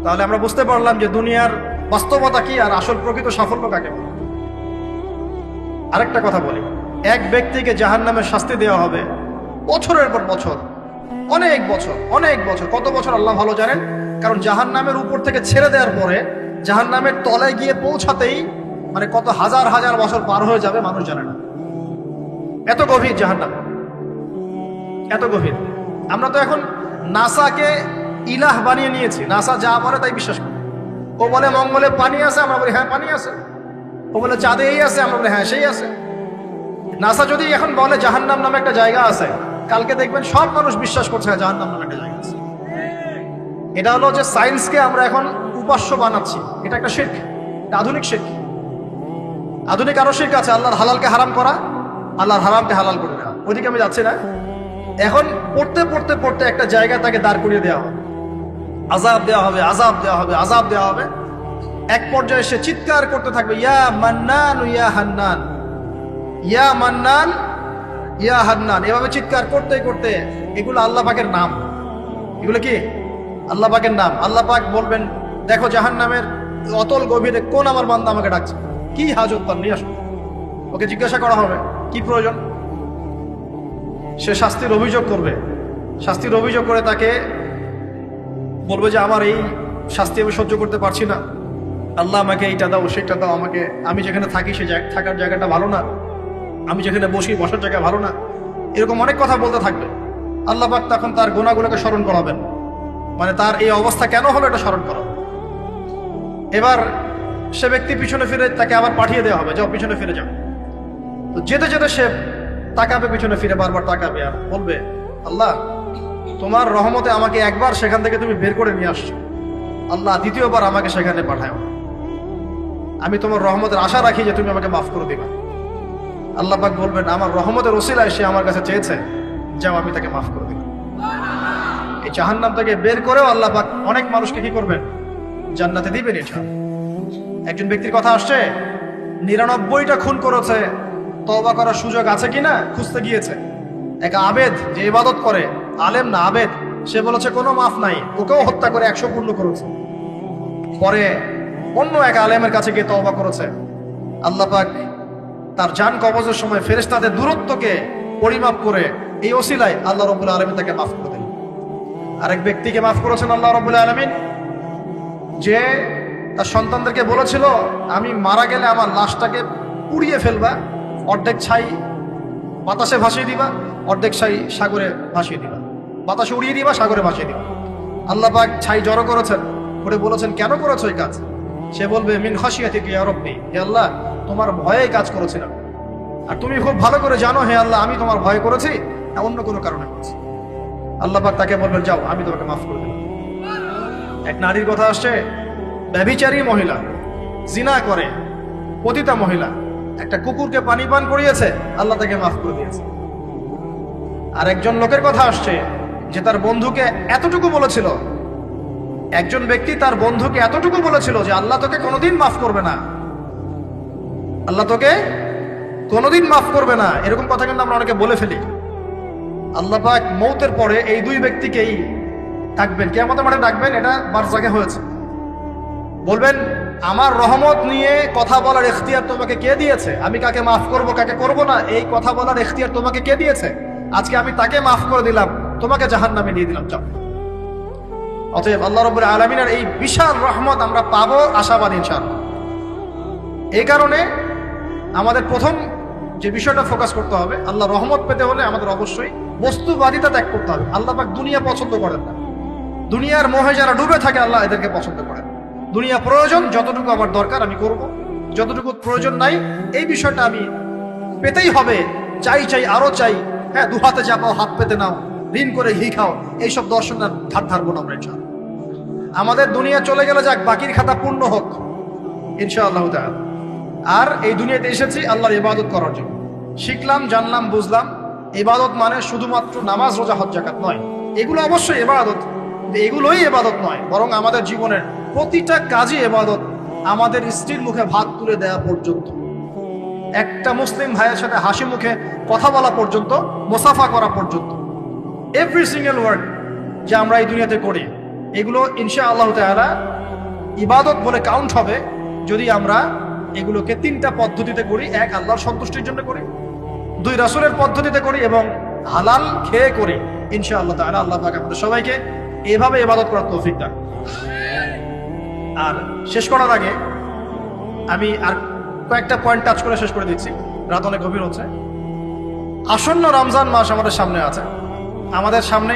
তাহলে আমরা বুঝতে পারলাম যে দুনিয়ার বাস্তবতা কি আর আসল প্রকৃত সাফল্য কাকে বলে। আরেকটা কথা বলি, এক ব্যক্তিকে জাহান্নামের শাস্তি দেওয়া হবে বছরের পর বছর, অনেক বছর, অনেক বছর। কত বছর আল্লাহ ভালো জানেন, কারণ জাহান্নামের উপর থেকে ছেড়ে দেওয়ার পরে জাহান্নামের তলায় গিয়ে পৌঁছাতেই মানে কত হাজার হাজার বছর পার হয়ে যাবে মানুষ জানে না। এত গভীর জাহান্নাম, এত গভীর। আমরা তো এখন নাসাকে ইলাহ বানিয়ে নিয়েছি, নাসা যা বলে তাই বিশ্বাস করি। ও বলে মঙ্গলে পানি আছে, আমরা বলি হ্যাঁ পানি আছে। ও বলে চাঁদে এই আছে, আমরা বলি হ্যাঁ সেই আছে। নাসা যদি এখন বলে জাহান্নাম নামে একটা জায়গা আছে, কালকে দেখবেন সব মানুষ বিশ্বাস করছে হ্যাঁ জাহান্নাম নামে একটা জায়গা আছে। এটা হলো যে সায়েন্সকে আমরা এখন উপাস্য বানাচ্ছি, এটা একটা শিরক, আধুনিক শিরক। আধুনিক আরো শিরক আছে, আল্লাহর হালালকে হারাম করা, আল্লাহর হারামকে হালাল করে দেওয়া। ওইদিকে আমি যাচ্ছি না। এখন পড়তে পড়তে পড়তে একটা জায়গা তাকে দাঁড় করিয়ে দেওয়া হবে, আযাব দেওয়া হবে, আযাব দেওয়া হবে, আযাব দেওয়া হবে। এক পর্যায়ে সে চিৎকার করতে থাকবে, ইয়া মান্নান ইয়া হান্নান, ইয়া মান্নান ইয়া হান্নান। এভাবে চিৎকার করতে করতে, এগুলো আল্লাহ পাকের নাম। এগুলো কি আল্লাহ পাকের নাম। আল্লাহ পাক বলবেন, দেখো জাহান্নামের অতল গভীরে কোন আমার বান্দা আমাকে ডাকছে, কি হাজত তার, নিয়ে আসো। ওকে জিজ্ঞাসা করা হবে কি প্রয়োজন। সে শাস্তির অভিযোগ করবে, শাস্তির অভিযোগ করে তাকে বলবে যে আমার এই শাস্তি আমি সহ্য করতে পারছি না, আল্লাহ আমাকে এইটা দাও সেটা দাও, আমাকে, আমি যেখানে থাকি সে থাকার জায়গাটা ভালো না, আমি যেখানে বসি বসার জায়গা ভালো না, এরকম অনেক কথা বলতে থাকবে। আল্লাহ পাক তখন তার গুনাহগুলোকে স্মরণ করাবেন, মানে তার এই অবস্থা কেন হলো এটা স্মরণ করাবেন। এবার সে ব্যক্তি পিছনে ফিরে, তাকে আবার পাঠিয়ে দেওয়া হবে, যাও পিছনে ফিরে যাও। তো যেতে যেতে সে তাকাবে পিছনে ফিরে, বারবার তাকাবে আর বলবে, আল্লাহ তোমার রহমতে আমাকে একবার সেখান থেকে তুমি বের করে নিয়ে আসছো, আল্লাহ দ্বিতীয়বার আমাকে সেখানে পাঠাও। আমি তোমার রহমতের আশা রাখি যে তুমি আমাকে মাফ করে দিবা। আল্লাহ পাক বলবেন আমার রহমতের ওসিলায় সে আমার কাছে চেয়েছে, যাও আমি তাকে মাফ করে দিলাম। এই জাহান্নাম থেকে বের করেও আল্লাহ পাক অনেক মানুষকে কি করবেন, জান্নাতে দিবেন। ইনশাআল্লাহ। একজন ব্যক্তির কথা আসছে 99টা খুন করেছে, তওবা করার সুযোগ আছে কিনা খুঁজতে গিয়েছে। এক আবেদ যে ইবাদত করে, আলেম না আবেদ, সে বলেছে কোনো মাফ নাই, ওকেও হত্যা করে 100 পূর্ণ করেছে। পরে অন্য এক আলেমের কাছে গিয়ে তওবা করেছে। আল্লাহ পাক তার জান কবজের সময় ফেরেশতাদের দূরত্বকে পরিমাপ করে এই ওসিলায় আল্লাহ রাব্বুল আলামিন তাকে মাফ করে দিলেন। আরেক ব্যক্তিকে মাফ করেছেন আল্লাহ রাব্বুল আলামিন, যে তার সন্তানদেরকে বলেছিল আমি মারা গেলে আমার লাশটাকে পুড়িয়ে ফেলবা, অর্ধেক ছাই বাতাসে ভাসিয়ে দিবা, অর্ধেক ছাই সাগরে ভাসিয়ে দিবা, বাতাসে উড়িয়ে দিবা, সাগরে ভাসিয়ে দিবা। আল্লাহ পাক ছাই জড়ো করেছেন, করে বলেছেন কেন করেছো এই কাজ? সে বলবে মিন খাশিয়াতিকা ইয়া রাব্বি, হে আল্লাহ তোমার ভয়ে কাজ করেছিলাম, আর তুমি খুব ভালো করে জানো হে আল্লাহ আমি তোমার ভয় করেছি না অন্য কোনো কারণে করেছি। আল্লাহ পাক তাকে বলবেন যাও আমি তোমাকে মাফ করে দিলাম। এক নারীর কথা আসছে, ব্যভিচারী মহিলা, জিনা করে, পতিতা মহিলা, একটা কুকুরকে পানি পান করিয়েছে, আল্লাহ তাকে মাফ করে দিয়েছে। আর একজন লোকের কথা আসছে যে তার বন্ধুকে এতটুকু বলেছিল, একজন ব্যক্তি তার বন্ধুকে এতটুকু বলেছিল যে আল্লাহ তোকে কোনোদিন মাফ করবে না, আল্লাহ তোকে কোনোদিন মাফ করবে না। এরকম কথা কিন্তু আমরা অনেকে বলে ফেলি। আল্লাহ পাক মৌতের পরে এই দুই ব্যক্তিকেই ডাকবেন, কিয়ামতের মাঠে ডাকবেন, এটা বারজাগে হয়েছে। বলবেন আমার রহমত নিয়ে কথা বলার ইখতিয়ার তোমাকে কে দিয়েছে? আমি কাকে মাফ করব কাকে করব না এই কথা বলার ইখতিয়ার তোমাকে কে দিয়েছে? আজকে আমি তাকে মাফ করে দিলাম, তোমাকে জাহান্নামে দিয়ে দিলাম, যাও। অতএব আল্লাহ রাব্বুল আলামিনের এই বিশাল রহমত আমরা পাবো, আশাবাদী ইনশাআল্লাহ। এই কারণে আমাদের প্রথম যে বিষয়টা ফোকাস করতে হবে, আল্লাহ রহমত পেতে হলে আমাদের অবশ্যই বস্তুবাদিতা ত্যাগ করতে হবে। আল্লাহ পাক দুনিয়া পছন্দ করেন না, দুনিয়ার মোহে যারা ডুবে থাকে আল্লাহ এদেরকে পছন্দ করেন। দুনিয়া প্রয়োজন, যতটুকু আমার দরকার আমি করব, যতটুকু প্রয়োজন নাই এই বিষয়টা আমি পেতেই হবে, চাই চাই আরো চাই, হ্যাঁ দুহাতে চাপাও হাত পেতে নাও, ঋণ করে ঘি খাও, এইসব দর্শনের ধার ধারবো না আমরা ইনশাআল্লাহ। আমাদের দুনিয়া চলে গেলে যাক, বাকির খাতা পূর্ণ হোক ইনশাআল্লাহ তাআলা। আর এই দুনিয়াতে এসেছি আল্লাহর ইবাদত করার জন্য। শিখলাম, জানলাম, বুঝলাম ইবাদত মানে শুধুমাত্র নামাজ, রোজা, হজ, যাকাত নয়। এগুলো অবশ্যই ইবাদত, এগুলোই ইবাদত নয়, বরং আমাদের জীবনের প্রতিটা কাজই ইবাদত। আমাদের স্ত্রীর মুখে ভাত তুলে দেওয়া পর্যন্ত, একটা মুসলিম ভাইয়ের সাথে হাসি মুখে কথা বলা পর্যন্ত, মুসাফা করা পর্যন্ত, এভরি সিঙ্গেল ওয়ার্ড যে আমরা এই দুনিয়াতে করি, এগুলো ইনশাআল্লাহ তাআলা ইবাদত বলে কাউন্ট হবে যদি আমরা এগুলোকে তিনটা পদ্ধতিতে করি। এক, আল্লাহর সন্তুষ্টির জন্য করি, দুই, রাসূলের পদ্ধতিতে করি, এবং হালাল খেয়ে করি। ইনশাআল্লাহ তাআলা আল্লাহ পাক আমাদের সবাইকে এভাবে ইবাদত করার তৌফিক দান। আর শেষ করার আগে আমি আর কয়েকটা পয়েন্ট টাচ করে শেষ করে দিচ্ছি, রাত অনেক গভীর হচ্ছে। আসন্ন রমজান মাস আমাদের সামনে আছে, আমাদের সামনে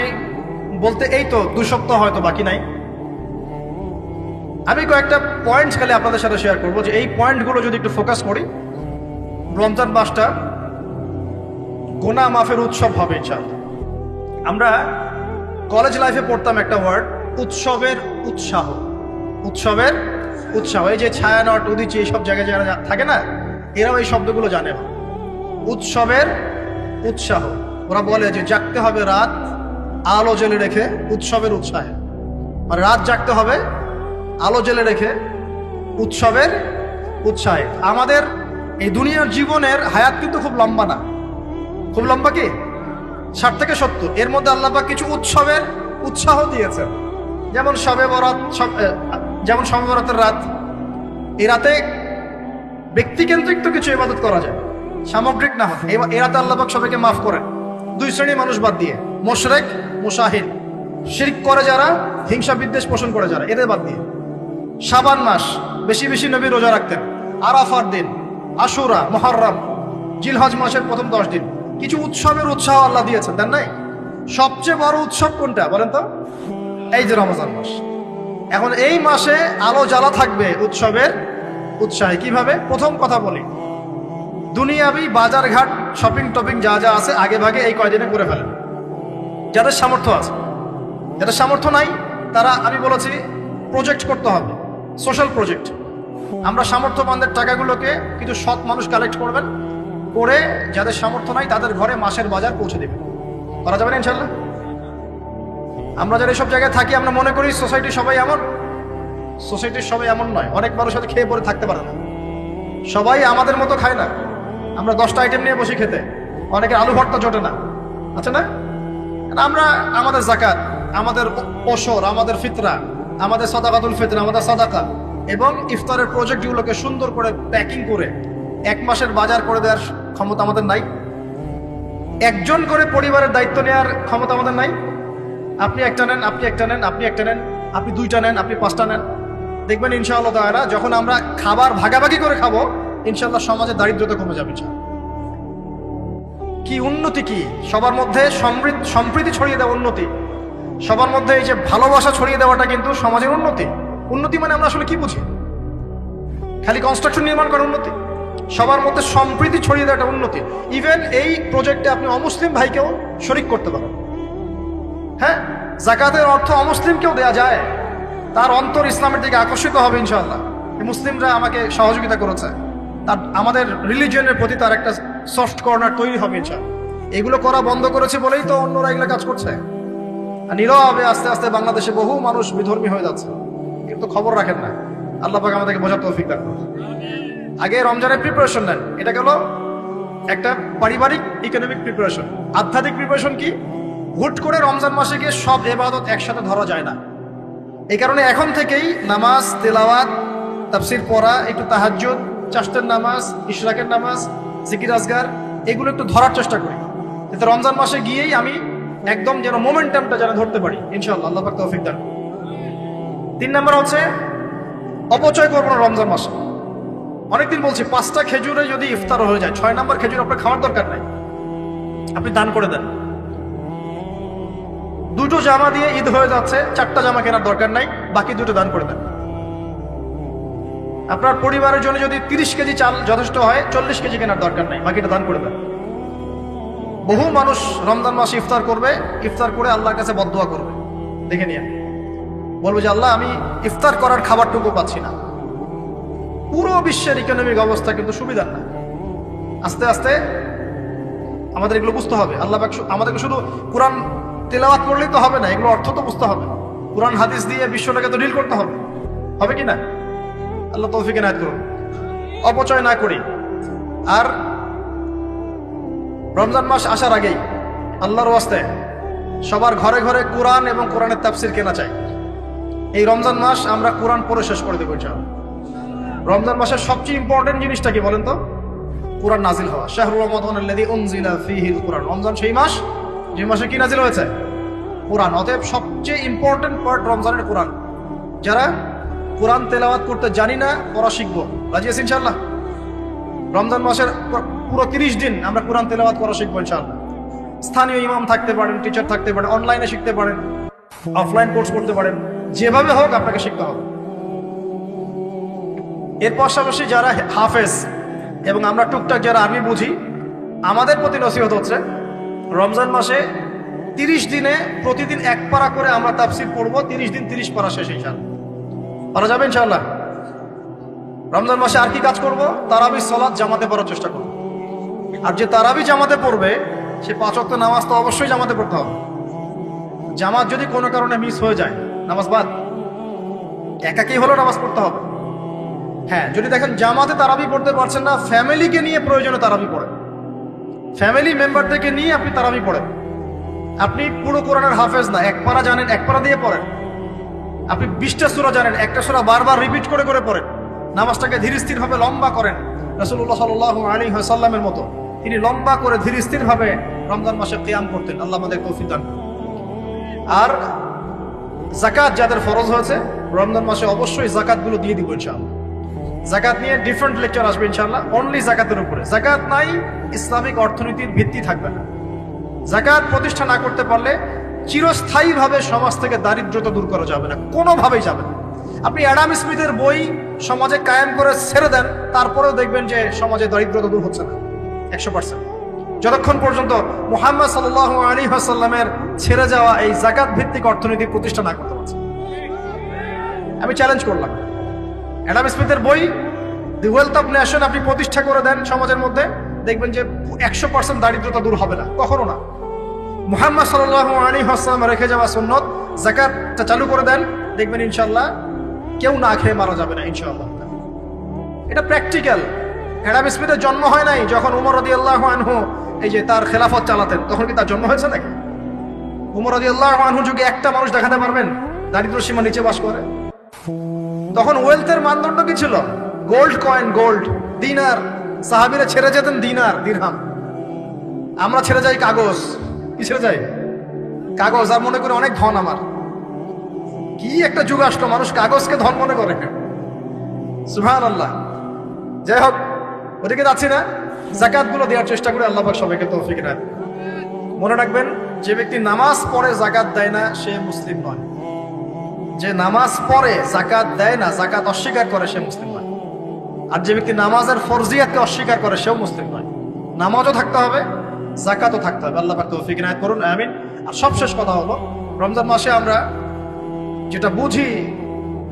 বলতে এই তো 2 সপ্তাহ হয়তো বাকি নাই। আমি কয়েকটা পয়েন্টস খালি আপনাদের সাথে শেয়ার করবো, যে এই পয়েন্টগুলো যদি একটু ফোকাস করি, রমজান মাসটা গুনাহ মাফের উৎসব হবে ইনশাআল্লাহ। আমরা কলেজ লাইফে পড়তাম একটা ওয়ার্ড, উৎসবের উৎসাহ। উৎসবের উৎসাহ, এই যে ছায়ানট, উদিচি, এইসব জায়গায় যারা থাকে না, এরাও এই শব্দগুলো জানে না। উৎসবের উৎসাহ, ওরা বলে যে জাগতে হবে রাত আলো জ্বেলে রেখে উৎসবের উৎসাহে, মানে রাত জাগতে হবে আলো জ্বেলে রেখে উৎসবের উৎসাহে। আমাদের এই দুনিয়ার জীবনের হায়াত কিন্তু খুব লম্বা না, খুব লম্বা কি 60 থেকে 70, এর মধ্যে আল্লাহ পাক কিছু উৎসবের উৎসাহ দিয়েছেন। যেমন শবে বরাত, যেমন শবে বরাতের রাত, এই রাতে ব্যক্তিকেন্দ্রিক তো কিছু ইবাদত করা যায়, সামগ্রিক না হয়। এই রাতে আল্লাহ পাক সবাইকে মাফ করেন, 2 শ্রেণীর মানুষ বাদ দিয়ে, মুশরিক, মুশাহিদ, শিরক করে যারা, হিংসা বিদ্বেষ পোষণ করে যারা, এদের বাদ দিয়ে। শাবান মাস বেশি বেশি নবী রোজা রাখতেন, আরাফার দিন, আশুরা, মুহররম, জিলহজ মাসের প্রথম 10 দিন, কিছু উৎসবের উৎসাহ আল্লাহ দিয়েছেন, তাই নাই? সবচেয়ে বড় উৎসব কোনটা বলেন তো? এই যে রমজান মাস। এখন এই মাসে আলো জ্বালা থাকবে উৎসবের উৎসাহে। কিভাবে? প্রথম কথা বলি, দুনিয়াবি বাজার ঘাট, শপিং টপিং যা যা আছে আগে ভাগে এই কয়দিনে করে ফেলেন, যাদের সামর্থ্য আছে। যাদের সামর্থ্য নাই তারা, আমি বলেছি, প্রজেক্ট করতে হবে, সোশ্যাল প্রজেক্ট। আমরা সামর্থ্যবানদের টাকাগুলোকে কিছু সৎ মানুষ কালেক্ট করবেন, করে যাদের সামর্থ্য নাই তাদের ঘরে মাসের বাজার পৌঁছে দেবে। করা যাবে না ইনশাল্লাহ? আমরা যারা এসব জায়গায় থাকি আমরা মনে করি সোসাইটির সবাই এমন। সোসাইটির সবাই এমন নয়। অনেক মানুষ সাথে খেয়ে পরে থাকতে পারে না, সবাই আমাদের মতো খায় না। আমরা 10টা আইটেম নিয়ে বসি খেতে, অনেকের আলু ভর্তা জোটে না, আছে না? আমরা আমাদের যাকাত, আমাদের ওসর, আমাদের ফিতরা, আমাদের সাদাকাতুল ফিতরা, আমাদের সাদাকা এবং ইফতারের প্রজেক্টগুলোকে সুন্দর করে প্যাকিং করে 1 মাসের বাজার করে দেওয়ার ক্ষমতা আমাদের নাই। একজন করে পরিবারের দায়িত্ব নেওয়ার ক্ষমতা আমাদের নাই। আপনি একটা নেন, আপনি একটা নেন, আপনি একটা নেন, আপনি 2টা নেন, আপনি 5টা নেন। দেখবেন ইনশাআল্লাহ তাআলা যখন আমরা খাবার ভাগাভাগি করে খাবো, ইনশাআল্লাহ সমাজে দারিদ্রতা কমে যাবে। কি উন্নতি, কি সবার মধ্যে সম্প্রীতি ছড়িয়ে দেওয়া উন্নতি, সবার মধ্যে এই যে ভালোবাসা ছড়িয়ে দেওয়াটা কিন্তু সমাজের উন্নতি। উন্নতি মানে আমরা আসলে কি বুঝি? খালি কনস্ট্রাকশন নির্মাণ করার উন্নতি? সবার মধ্যে সম্প্রীতি ছড়িয়ে দেওয়াটা উন্নতি। ইভেন এই প্রজেক্টে আপনি অমুসলিম ভাইকেও শরিক করতে পারেন। হ্যাঁ, যাকাতের অর্থ অমুসলিমকেও দেয়া যায়, তার অন্তর ইসলামের দিকে আকর্ষিত হবে ইনশাআল্লাহ। মুসলিমরা আমাকে সহযোগিতা করেছে, তার আমাদের রিলিজিয়নের প্রতি তার একটা সফট কর্নার তৈরি হবে ইনশাআল্লাহ। এগুলো করা বন্ধ করেছে বলেই তো অন্যরা এগুলো কাজ করছে। নীরবে আস্তে আস্তে বাংলাদেশে বহু মানুষ বিধর্মী হয়ে যাচ্ছে, কিন্তু খবর রাখেন না। আল্লাহ পাক আমাদেরকে বোঝার তৌফিক দান করুন। আগে রমজানের প্রিপারেশন নেন, এটা গেল একটা পারিবারিক ইকোনমিক প্রিপারেশন। আধ্যাত্মিক প্রিপারেশন কি? হুট করে রমজান মাসে গিয়ে সব ইবাদত একসাথে ধরা যায় না। এই কারণে এখন থেকেই নামাজ, তেলাওয়াত, তাফসির পড়া, একটু তাহাজ্জুদ, চাশতের নামাজ, ইশরাকের নামাজ, জিকির আজগার, এগুলো একটু ধরার চেষ্টা করি, যাতে রমজান মাসে গিয়েই আমি একদম যেন মোমেন্টামটা যেন ধরতে পারি ইনশাআল্লাহ। আল্লাহ পাক তৌফিক দান। 3 নম্বর হচ্ছে অপচয় করবো না রমজান মাসে। অনেকদিন বলছি 5টা খেজুরে যদি ইফতার হয়ে যায়, 6 নম্বর খেজুর আপনার খাওয়ার দরকার নাই, আপনি দান করে দেন। 2টো জামা দিয়ে ঈদ হয়ে যাচ্ছে, 4টা জামা কেনার দরকার নাই, বাকি 2টো দান করে দেন। আপনার পরিবারের জন্য যদি 30 কেজি চাল যথেষ্ট হয়, 40 কেজি কেনার দরকার নাই, বাকিটা দান করে দেন। বহু মানুষ রমজান মাসে ইফতার করবে, ইফতার করে আল্লাহর কাছে বদদোয়া করবে, দেখে নিয়ে বলবো যে আল্লাহ আমি ইফতার করার খাবারটুকু পাচ্ছি না। পুরো বিশ্বের ইকোনমিক অবস্থা কিন্তু সুবিধার না। আস্তে আস্তে আমাদের এগুলো বুঝতে হবে। আল্লাহ পাক আমাদেরকে শুধু কোরআন তেলাওয়াত করলেই তো হবে না, এগুলো অর্থ তো বুঝতে হবে। কোরআন হাদিস দিয়ে বিশ্বটাকে তো ডিল করতে হবে, হবে কি না? আল্লাহ তৌফিক এনায়েত করুন। অপচয় না করি। আর রমজান মাস আসার আগেই আল্লাহর ওয়াস্তে সবার ঘরে ঘরে কোরআন এবং কোরআনের তাফসির কেনা চাই। এই রমজান মাস আমরা কোরআন পড়ে শেষ করে দেবো ইনশাআল্লাহ। রমজান মাসের সবচেয়ে ইম্পর্টেন্ট জিনিসটা কি বলেন তো? কোরআন নাজিল হওয়া। শাহরুর রমাদানাল্লাযী উনজিলা ফীহিল কুরআন। রমজান সেই মাস যে মাসে কি নাজিল হয়েছে? কোরআন। অতএব সবচেয়ে ইম্পর্টেন্ট পার্ট রমজানের কোরআন। যারা কোরআন তেলাওয়াত করতে জানি না, পড়া শিখবো, রাজি আছি ইনশাআল্লাহ? রমজান মাসের পুরো 30 দিন আমরা কোরআন তেলাওয়াত করা শিখবো ইনশাআল্লাহ। স্থানীয় ইমাম থাকতে পারেন, টিচার থাকতে পারেন, অনলাইনে শিখতে পারেন, অফলাইন কোর্স করতে পারেন, যেভাবে হোক আপনাকে শিখতে হবে। এর পাশাপাশি যারা হাফেজ এবং আমরা টুকটাক যারা আরবি বুঝি, আমাদের প্রতি নসিহত হচ্ছে রমজান মাসে 30 দিনে প্রতিদিন 1 পারা করে আমরা তাফসীর পড়বো। 30 দিন 30 পারা শেষ ইনশাআল্লাহ। পারা যাবে ইনশাআল্লাহ? রমজান মাসে আর কি কাজ করব? তারাবি সালাত জামাতে পড়ার চেষ্টা করব। আর যে তারাবি জামাতে পড়বে সে 5 ওয়াক্ত নামাজ তো অবশ্যই জামাতে পড়তে হবে। জামাত যদি কোনো কারণে মিস হয়ে যায়, নামাজ বাদ। একাকেই হলো নামাজ পড়তে হবে। হ্যাঁ, যদি দেখেন জামাতে তারাবি পড়তে পারছেন না, ফ্যামিলিকে নিয়ে প্রয়োজনে তারাবি পড়েন। ফ্যামিলি মেম্বারদেরকে নিয়ে আপনি তারাবি পড়েন। আপনি পুরো কোরআনের হাফেজ না, 1 পারা জানেন, 1 পারা দিয়ে পড়েন। আপনি 20টা সূরা জানেন, একটা সূরা বারবার রিপিট করে করে পড়েন। নামাজটাকে ধীর স্থির ভাবে লম্বা করেন। রাসূলুল্লাহ সাল্লাল্লাহু আলাইহি ওয়াসাল্লামের মতো তিনি লম্বা করে ধীর স্থির ভাবে রমজান মাসে কিয়াম করতেন। আল্লাহ আমাদের তৌফিক দান করুন। আর যাকাত যাদের ফরজ হয়েছে রমজান মাসে অবশ্যই যাকাতগুলো দিয়ে দিব ইনশাআল্লাহ। যাকাত নিয়ে ডিফারেন্ট লেকচার আসবে ইনশাআল্লাহ, অনলি যাকাতের উপরে। যাকাত নাই ইসলামিক অর্থনীতির ভিত্তি থাকবে না। যাকাত প্রতিষ্ঠা না করতে পারলে চিরস্থায়ীভাবে সমাজ থেকে দারিদ্রতা দূর করা যাবে না, কোনোভাবেই যাবে না। আপনি অ্যাডাম স্মিথের বই সমাজে কায়েম করে ছেড়ে দেন, তারপরেও দেখবেন যে সমাজে দারিদ্রতা দূর হচ্ছে না 100%। যতক্ষণ পর্যন্ত মুহাম্মদ সাল্লাল্লাহু আলাইহি ওয়াসাল্লামের ছেড়ে যাওয়া এই যাকাত ভিত্তিক অর্থনীতি প্রতিষ্ঠা না করতে পারছে। আমি চ্যালেঞ্জ করলাম, অ্যাডাম স্মিথের বই দি ওয়েলথ অফ নেশন আপনি প্রতিষ্ঠা করে দেন সমাজের মধ্যে, দেখবেন যে 100% দারিদ্রতা দূর হবে না, কখনো না। মুহাম্মদ সাল্লাল্লাহু আলাইহি ওয়াসাল্লাম রেখে যাওয়া সুন্নত যাকাতটা চালু করে দেন, দেখবেন ইনশাআল্লাহ কেউ না খেয়ে মারা যাবে না ইনশাআল্লাহ। এটা প্র্যাকটিক্যাল। অ্যাডাম স্মিথের জন্ম হয় নাই যখন উমর রাদিয়াল্লাহু আনহু এই যে তার খেলাফত চালাতেন, তখন কি তার জন্ম হয়েছে নাকি? উমর রাদিয়াল্লাহু আনহু যুগে একটা মানুষ দেখাতে পারবেন দারিদ্র সীমা নিচে বাস করে? তখন ওয়েলথের মানদণ্ড কি ছিল? গোল্ড কয়েন, গোল্ড, দিনার। সাহাবীরা ছেড়ে যেতেন দিনার, দিরহাম। আমরা ছেড়ে যাই কাগজ। কি ছেড়ে যাই? কাগজ। আর মনে করি অনেক ধন আমার। কি একটা যুগ আসলো, মানুষ কাগজকে ধন মনে করে। সুবহানাল্লাহ। যাই হোক, ওদিকে যাচ্ছি না। যাকাত গুলো দেওয়ার চেষ্টা করে, আল্লাহ পাক সবাইকে তৌফিক দেন। মনে রাখবেন, যে ব্যক্তি নামাজ পড়ে যাকাত দেয় না সে মুসলিম নয়। যে নামাজ পড়ে যাকাত দেয় না, যাকাত অস্বীকার করে, সে মুসলিম নয়। আর যে ব্যক্তি নামাজের ফরজিয়াতকে অস্বীকার করে সেও মুসলিম নয়। নামাজও থাকতে হবে, যাকাতও থাকতে হবে। আল্লাহ পাক তৌফিক ইনায়াত করুন, আমিন। আর সবশেষ কথা হলো, রমজান মাসে আমরা যেটা বুঝি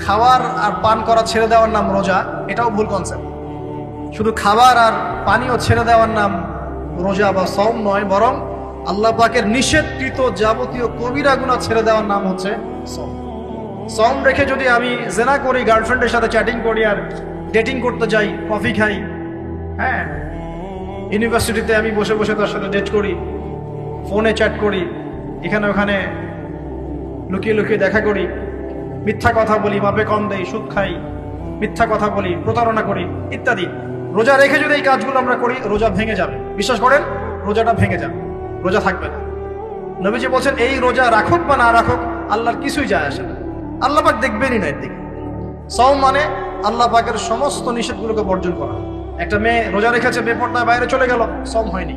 খাবার আর পান করা ছেড়ে দেওয়ার নাম রোজা, এটাও ভুল কনসেপ্ট। শুধু খাবার আর পানীয় ছেড়ে দেওয়ার নাম রোজা বা সওম নয়, বরং আল্লাহ পাকের নিষেধকৃত যাবতীয় কবিরা গুনাহ ছেড়ে দেওয়ার নাম হচ্ছে সওম। সওম রেখে যদি আমি জেনা করি, গার্লফ্রেন্ডের সাথে চ্যাটিং করি, আর ডেটিং করতে যাই, কফি খাই, হ্যাঁ, ইউনিভার্সিটিতে আমি বসে বসে তার সাথে ডেট করি, ফোনে চ্যাট করি, এখানে ওখানে লুকিয়ে লুকিয়ে দেখা করি, মিথ্যা কথা বলি, মাপে কম দেই, সুদ খাই, মিথ্যা কথা বলি, প্রতারণা করি ইত্যাদি। রোজা রেখে যদি এই কাজগুলো আমরা করি, রোজা ভেঙে যাবে। বিশ্বাস করেন, রোজাটা ভেঙে যাবে, রোজা থাকবে না। নবীজি বলছেন, এই রোজা রাখুক বা না রাখুক, আল্লাহর কিছুই যায় আসে না, আল্লাহ পাক দেখবেনই না এর দিকে। সওম মানে আল্লাহ পাকের সমস্ত নিষেধগুলোকে বর্জন করা। একটা মেয়ে রোজা রেখেছে, বেপরদায় বাইরে চলে গেল, সওম হয়নি,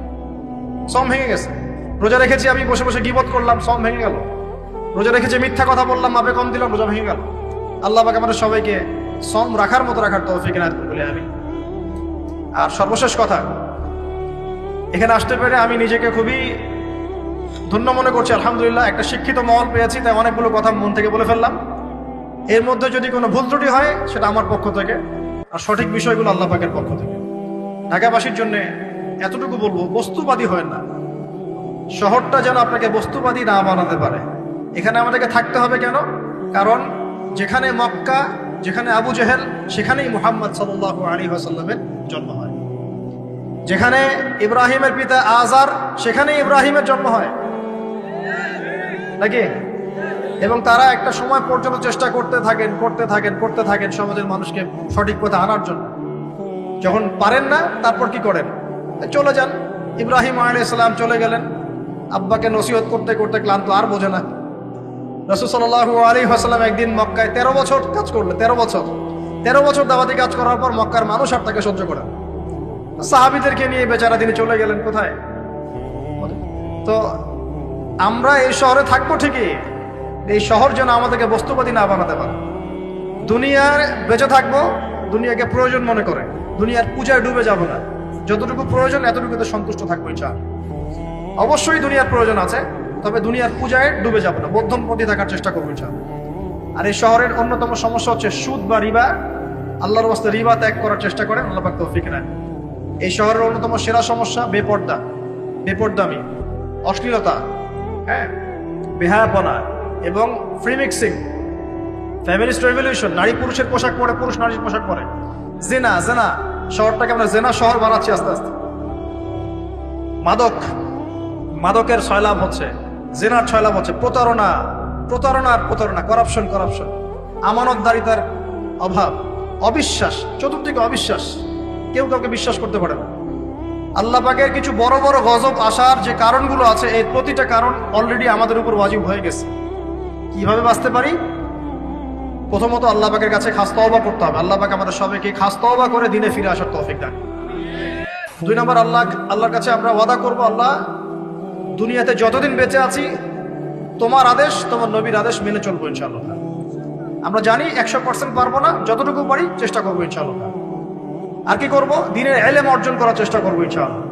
সওম ভেঙে গেছে। রোজা রেখেছি, আমি বসে বসে গীবত করলাম, সওম ভেঙে গেল। রোজা রেখেছি, মিথ্যা কথা বললাম, মাপে কম দিলাম, রোজা ভেঙে গেল। আল্লাহ পাক আমাদের সবাইকে সওম রাখার মতো রাখার তৌফিক ইনায়াত করুন বলে আমি। আর সর্বশেষ কথা, এখানে আসতে পেরে আমি নিজেকে খুবই ধন্য মনে করছি, আলহামদুলিল্লাহ। একটা শিক্ষিত মহল পেয়েছি, তাই অনেকগুলো কথা মন থেকে বলে ফেললাম। এর মধ্যে যদি কোনো ভুল ত্রুটি হয়, সেটা আমার পক্ষ থেকে, আর সঠিক বিষয়গুলো আল্লাহ পাকের পক্ষ থেকে। ঢাকাবাসীর জন্য এতটুকু বলবো, বস্তুবাদী হয় না। শহরটা যেন আপনাকে বস্তুবাদী না বানাতে পারে। এখানে আমাদেরকে থাকতে হবে কেন? কারণ যেখানে মক্কা, যেখানে আবু জেহেল, সেখানেই মুহাম্মদ সাল্লাল্লাহু আলাইহি ওয়াসাল্লামের জন্ম হয়। যেখানে ইব্রাহিমের পিতা আজার, সেখানেই ইব্রাহিমের জন্ম হয় নাকি? এবং তারা একটা সময় পর্যন্ত চেষ্টা করতে থাকেন সমাজের মানুষকে সঠিক পথে আনার জন্য। যখন পারেন না, তারপর কি করেন? চলে যান। ইব্রাহিম আলাইহিস সালাম চলে গেলেন, আব্বাকে নসিহত করতে করতে ক্লান্ত, আর বোঝে না। রাসূল সাল্লাল্লাহু আলাইহি ওয়াসাল্লাম একদিন মক্কায় 13 বছর কাজ করলেন। 13 বছর দাওয়াতি কাজ করার পর মক্কার মানুষ আর তাকে সহ্য করে। সাহাবীদেরকে নিয়ে বেচারা তিনি চলে গেলেন কোথায়? তো আমরা এই শহরে থাকবো ঠিকই, এই শহর যেন আমাদেরকে বস্তুবাদী না বানাতে পারে। দুনিয়ার বেঁচে থাকবো, দুনিয়াকে প্রয়োজন মনে করে, দুনিয়ার পূজায় ডুবে যাব না। যতটুকু প্রয়োজন এতটুকুতে সন্তুষ্ট থাকবো ইনশাআল্লাহ। অবশ্যই দুনিয়ার প্রয়োজন আছে, তবে দুনিয়ার পূজায় ডুবে যাব না, মধ্যমপন্থী থাকার চেষ্টা করবো ইনশাআল্লাহ। আর এই শহরের অন্যতম সমস্যা হচ্ছে সুদ বা রিবা। আল্লাহর ওয়াস্তে রিবা ত্যাগ করার চেষ্টা করেন, আল্লাহ পাক তৌফিক দেন। এই শহরের অন্যতম সেরা সমস্যা বেপরদামি, অশ্লীলতা, হ্যাঁ, বেহায়াপনা এবং ফ্রি মিক্সিং, ফ্যামিলিস্ট রেভলিউশন, নারী পুরুষের পোশাক পরে, পুরুষ নারীর পোশাক পরে, জেনা। শহরটাকে আমরা জেনা শহর বানাচ্ছি আস্তে আস্তে। মাদকের ছয়লাভ হচ্ছে, জেনার ছয়লাভ হচ্ছে, প্রতারণা, করাপশন, আমানতদারিতার অভাব, অবিশ্বাস, চতুর্দিকে অবিশ্বাস, কেউ কাউকে বিশ্বাস করতে পারে না। আল্লাহ পাকের কিছু বড় বড় গজব আসার যে কারণগুলো আছে, এই প্রতিটা কারণ অলরেডি আমাদের উপর ওয়াজিব হয়ে গেছে। কিভাবে বাঁচতে পারি? প্রথমত আল্লাহ পাকের কাছে খাস তওবা করতে হবে। আল্লাহ পাক আমাদের সবাইকে খাস তওবা করে দিনে ফিরে আসার তৌফিক দান। 2 নম্বর, আল্লাহর কাছে আমরা ওয়াদা করব, আল্লাহ দুনিয়াতে যতদিন বেঁচে আছি তোমার আদেশ, তোমার নবীর আদেশ মেনে চলবো ইনশাআল্লাহ। আমরা জানি 100% পারবো না, যতটুকু পারি চেষ্টা করবো ইনশাআল্লাহ। আর কি করব? দ্বীনের ইলম অর্জন করার চেষ্টা করবো ইনশাআল্লাহ।